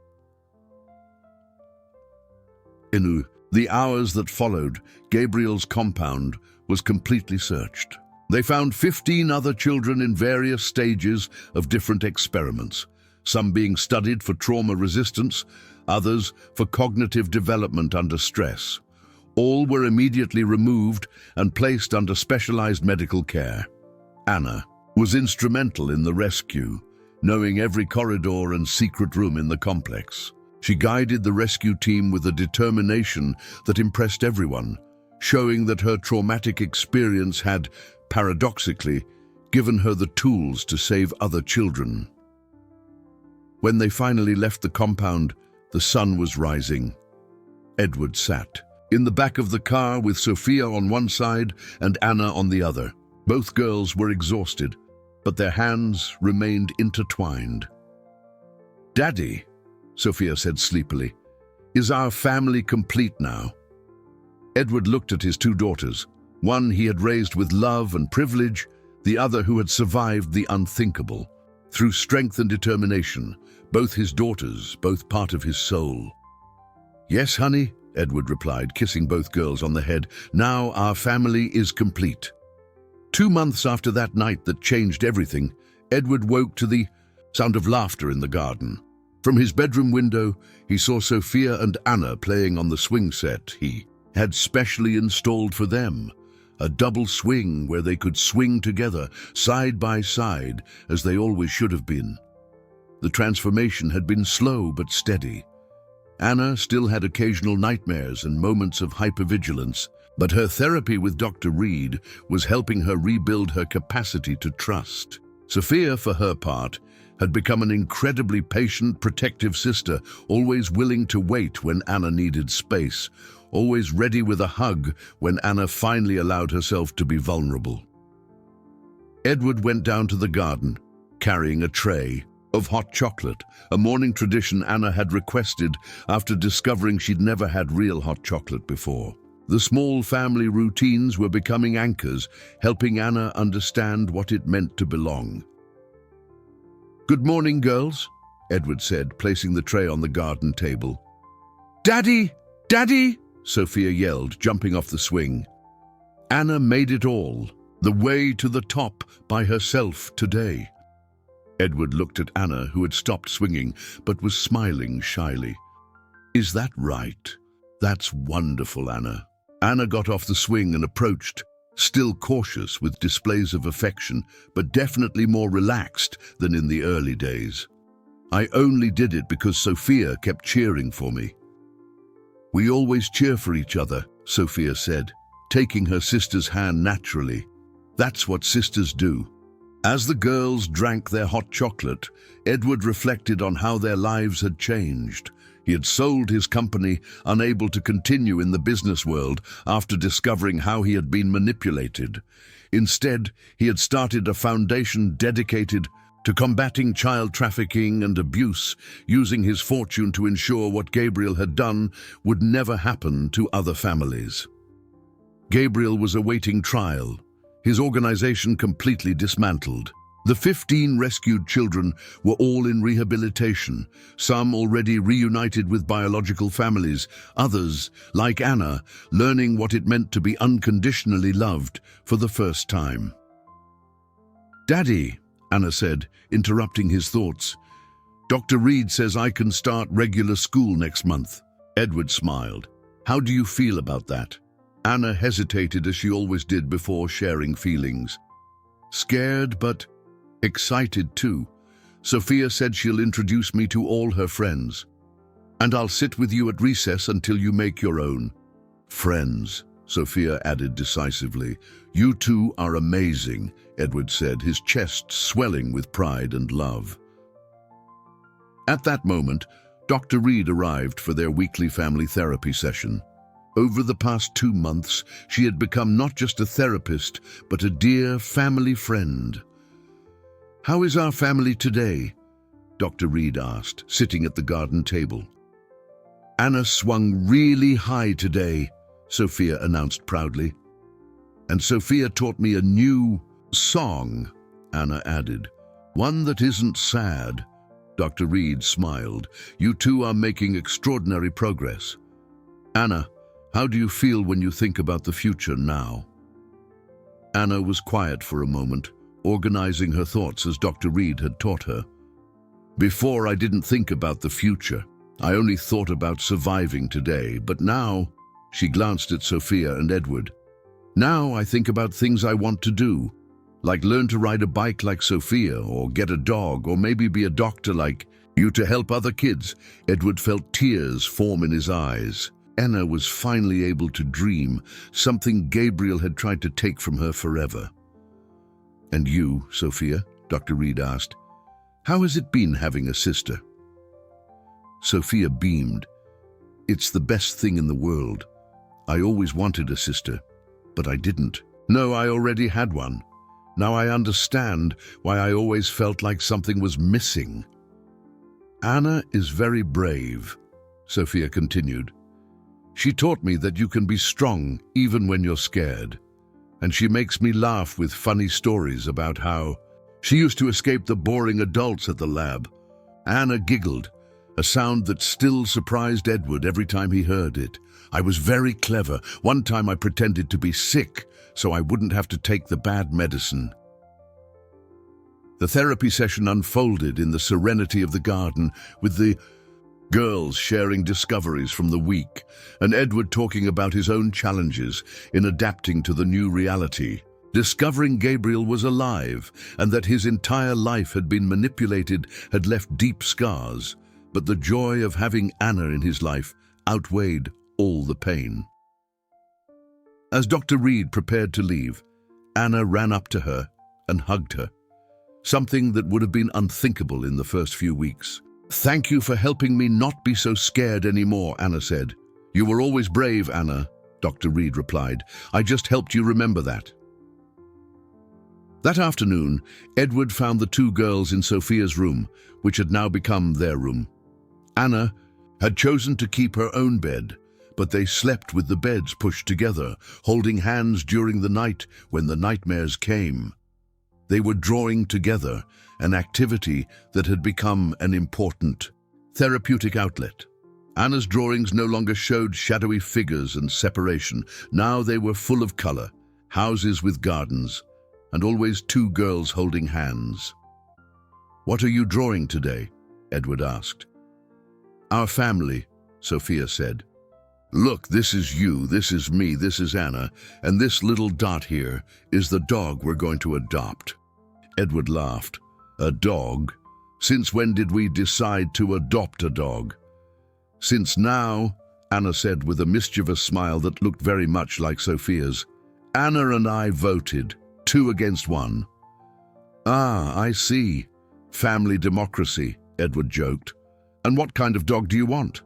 In the hours that followed, Gabriel's compound was completely searched. They found 15 other children in various stages of different experiments, some being studied for trauma resistance, others for cognitive development under stress. All were immediately removed and placed under specialized medical care. Anna was instrumental in the rescue, knowing every corridor and secret room in the complex. She guided the rescue team with a determination that impressed everyone, showing that her traumatic experience had, paradoxically, given her the tools to save other children. When they finally left the compound, the sun was rising. Edward sat in the back of the car with Sophia on one side and Anna on the other. Both girls were exhausted, but their hands remained intertwined. "Daddy," Sophia said sleepily, "is our family complete now?" Edward looked at his two daughters, one he had raised with love and privilege, the other who had survived the unthinkable. Through strength and determination, both his daughters, both part of his soul. "Yes, honey," Edward replied, kissing both girls on the head. "Now our family is complete." 2 months after that night that changed everything, Edward woke to the sound of laughter in the garden. From his bedroom window, he saw Sophia and Anna playing on the swing set he had specially installed for them, a double swing where they could swing together, side by side, as they always should have been. The transformation had been slow but steady. Anna still had occasional nightmares and moments of hypervigilance, but her therapy with Dr. Reed was helping her rebuild her capacity to trust. Sophia, for her part, had become an incredibly patient, protective sister, always willing to wait when Anna needed space, always ready with a hug when Anna finally allowed herself to be vulnerable. Edward went down to the garden, carrying a tray of hot chocolate, a morning tradition Anna had requested after discovering she'd never had real hot chocolate before. The small family routines were becoming anchors, helping Anna understand what it meant to belong. "Good morning, girls," Edward said, placing the tray on the garden table. "Daddy! Daddy!" Sophia yelled, jumping off the swing. Anna made it all, the way to the top by herself today. Edward looked at Anna, who had stopped swinging, but was smiling shyly. "Is that right? That's wonderful, Anna." Anna got off the swing and approached, still cautious with displays of affection, but definitely more relaxed than in the early days. "I only did it because Sophia kept cheering for me." "We always cheer for each other," Sophia said, taking her sister's hand naturally. "That's what sisters do." As the girls drank their hot chocolate, Edward reflected on how their lives had changed. He had sold his company, unable to continue in the business world after discovering how he had been manipulated. Instead, he had started a foundation dedicated to combating child trafficking and abuse, using his fortune to ensure what Gabriel had done would never happen to other families. Gabriel was awaiting trial, his organization completely dismantled. The 15 rescued children were all in rehabilitation, some already reunited with biological families, others, like Anna, learning what it meant to be unconditionally loved for the first time. "Daddy," Anna said, interrupting his thoughts, "Dr. Reed says I can start regular school next month." Edward smiled. "How do you feel about that?" Anna hesitated, as she always did before sharing feelings. "Scared, but excited too. Sophia said she'll introduce me to all her friends. And I'll sit with you at recess until you make your own." "Friends," Sophia added decisively. "You two are amazing," Edward said, his chest swelling with pride and love. At that moment, Dr. Reed arrived for their weekly family therapy session. Over the past 2 months, she had become not just a therapist, but a dear family friend. "How is our family today?" Dr. Reed asked, sitting at the garden table. "Anna swung really high today," Sophia announced proudly. "And Sophia taught me a new song," Anna added. "One that isn't sad." Dr. Reed smiled. "You two are making extraordinary progress. Anna, how do you feel when you think about the future now?" Anna was quiet for a moment, organizing her thoughts as Dr. Reed had taught her. "Before, I didn't think about the future. I only thought about surviving today. But now," She glanced at Sophia and Edward. Now I think about things I want to do, like learn to ride a bike like Sophia, or get a dog, or maybe be a doctor like you to help other kids. Edward felt tears form in his eyes. Anna was finally able to dream, something Gabriel had tried to take from her forever. And you, Sophia? Dr. Reed asked. How has it been having a sister? Sophia beamed. It's the best thing in the world. I always wanted a sister, but I didn't. No, I already had one. Now I understand why I always felt like something was missing. Anna is very brave, Sophia continued. She taught me that you can be strong even when you're scared. And she makes me laugh with funny stories about how she used to escape the boring adults at the lab. Anna giggled, a sound that still surprised Edward every time he heard it. I was very clever. One time I pretended to be sick so I wouldn't have to take the bad medicine. The therapy session unfolded in the serenity of the garden, with the girls sharing discoveries from the week, and Edward talking about his own challenges in adapting to the new reality. Discovering Gabriel was alive, and that his entire life had been manipulated had left deep scars, but the joy of having Anna in his life outweighed all the pain. As Dr. Reed prepared to leave, Anna ran up to her and hugged her, something that would have been unthinkable in the first few weeks. Thank you for helping me not be so scared anymore, Anna said. You were always brave, Anna, Dr. Reed replied. I just helped you remember that. That afternoon, Edward found the two girls in Sophia's room, which had now become their room. Anna had chosen to keep her own bed, but they slept with the beds pushed together, holding hands during the night when the nightmares came. They were drawing together, an activity that had become an important therapeutic outlet. Anna's drawings no longer showed shadowy figures and separation. Now they were full of color, houses with gardens, and always two girls holding hands. What are you drawing today? Edward asked. Our family, Sophia said. Look, this is you, this is me, this is Anna, and this little dot here is the dog we're going to adopt. Edward laughed. A dog? Since when did we decide to adopt a dog? Since now, Anna said with a mischievous smile that looked very much like Sophia's. Anna and I voted, 2 against 1. Ah, I see. Family democracy, Edward joked. And what kind of dog do you want?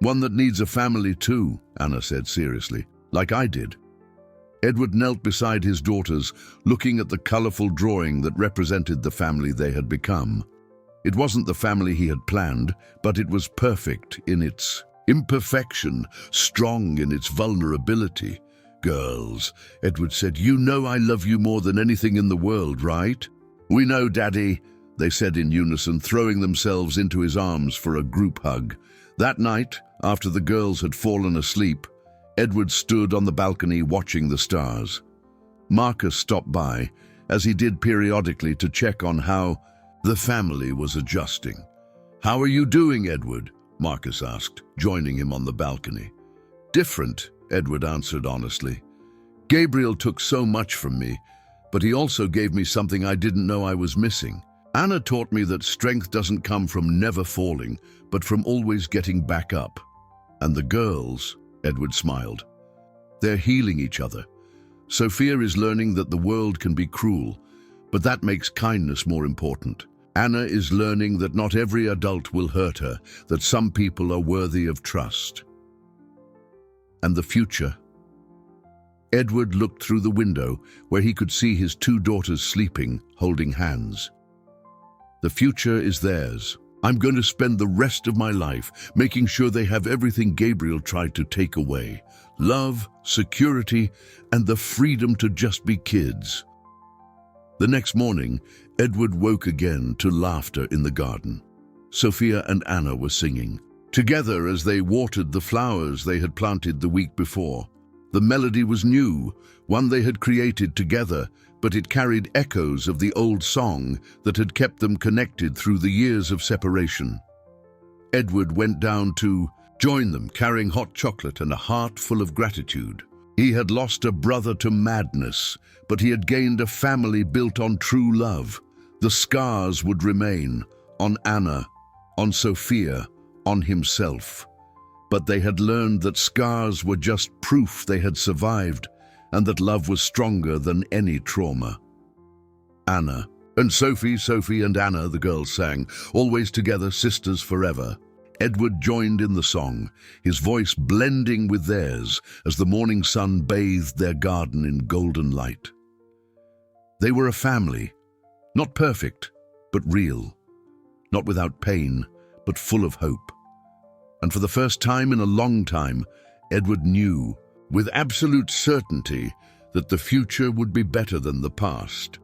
One that needs a family too, Anna said seriously, like I did. Edward knelt beside his daughters, looking at the colorful drawing that represented the family they had become. It wasn't the family he had planned, but it was perfect in its imperfection, strong in its vulnerability. Girls, Edward said, you know I love you more than anything in the world, right? We know, Daddy, they said in unison, throwing themselves into his arms for a group hug. That night, after the girls had fallen asleep, Edward stood on the balcony watching the stars. Marcus stopped by, as he did periodically, to check on how the family was adjusting. How are you doing, Edward? Marcus asked, joining him on the balcony. Different, Edward answered honestly. Gabriel took so much from me, but he also gave me something I didn't know I was missing. Anna taught me that strength doesn't come from never falling, but from always getting back up. And the girls, Edward smiled. They're healing each other. Sophia is learning that the world can be cruel, but that makes kindness more important. Anna is learning that not every adult will hurt her, that some people are worthy of trust. And the future? Edward looked through the window, where he could see his two daughters sleeping, holding hands. The future is theirs. I'm going to spend the rest of my life making sure they have everything Gabriel tried to take away. Love, security, and the freedom to just be kids. The next morning, Edward woke again to laughter in the garden. Sophia and Anna were singing together as they watered the flowers they had planted the week before. The melody was new, one they had created together, but it carried echoes of the old song that had kept them connected through the years of separation. Edward went down to joined them carrying hot chocolate and a heart full of gratitude. He had lost a brother to madness, but he had gained a family built on true love. The scars would remain, on Anna, on Sophia, on himself. But they had learned that scars were just proof they had survived, and that love was stronger than any trauma. Anna. And Sophie, Sophie and Anna, the girls sang, always together, sisters forever. Edward joined in the song, his voice blending with theirs as the morning sun bathed their garden in golden light. They were a family, not perfect, but real, not without pain, but full of hope. And for the first time in a long time, Edward knew, with absolute certainty, that the future would be better than the past.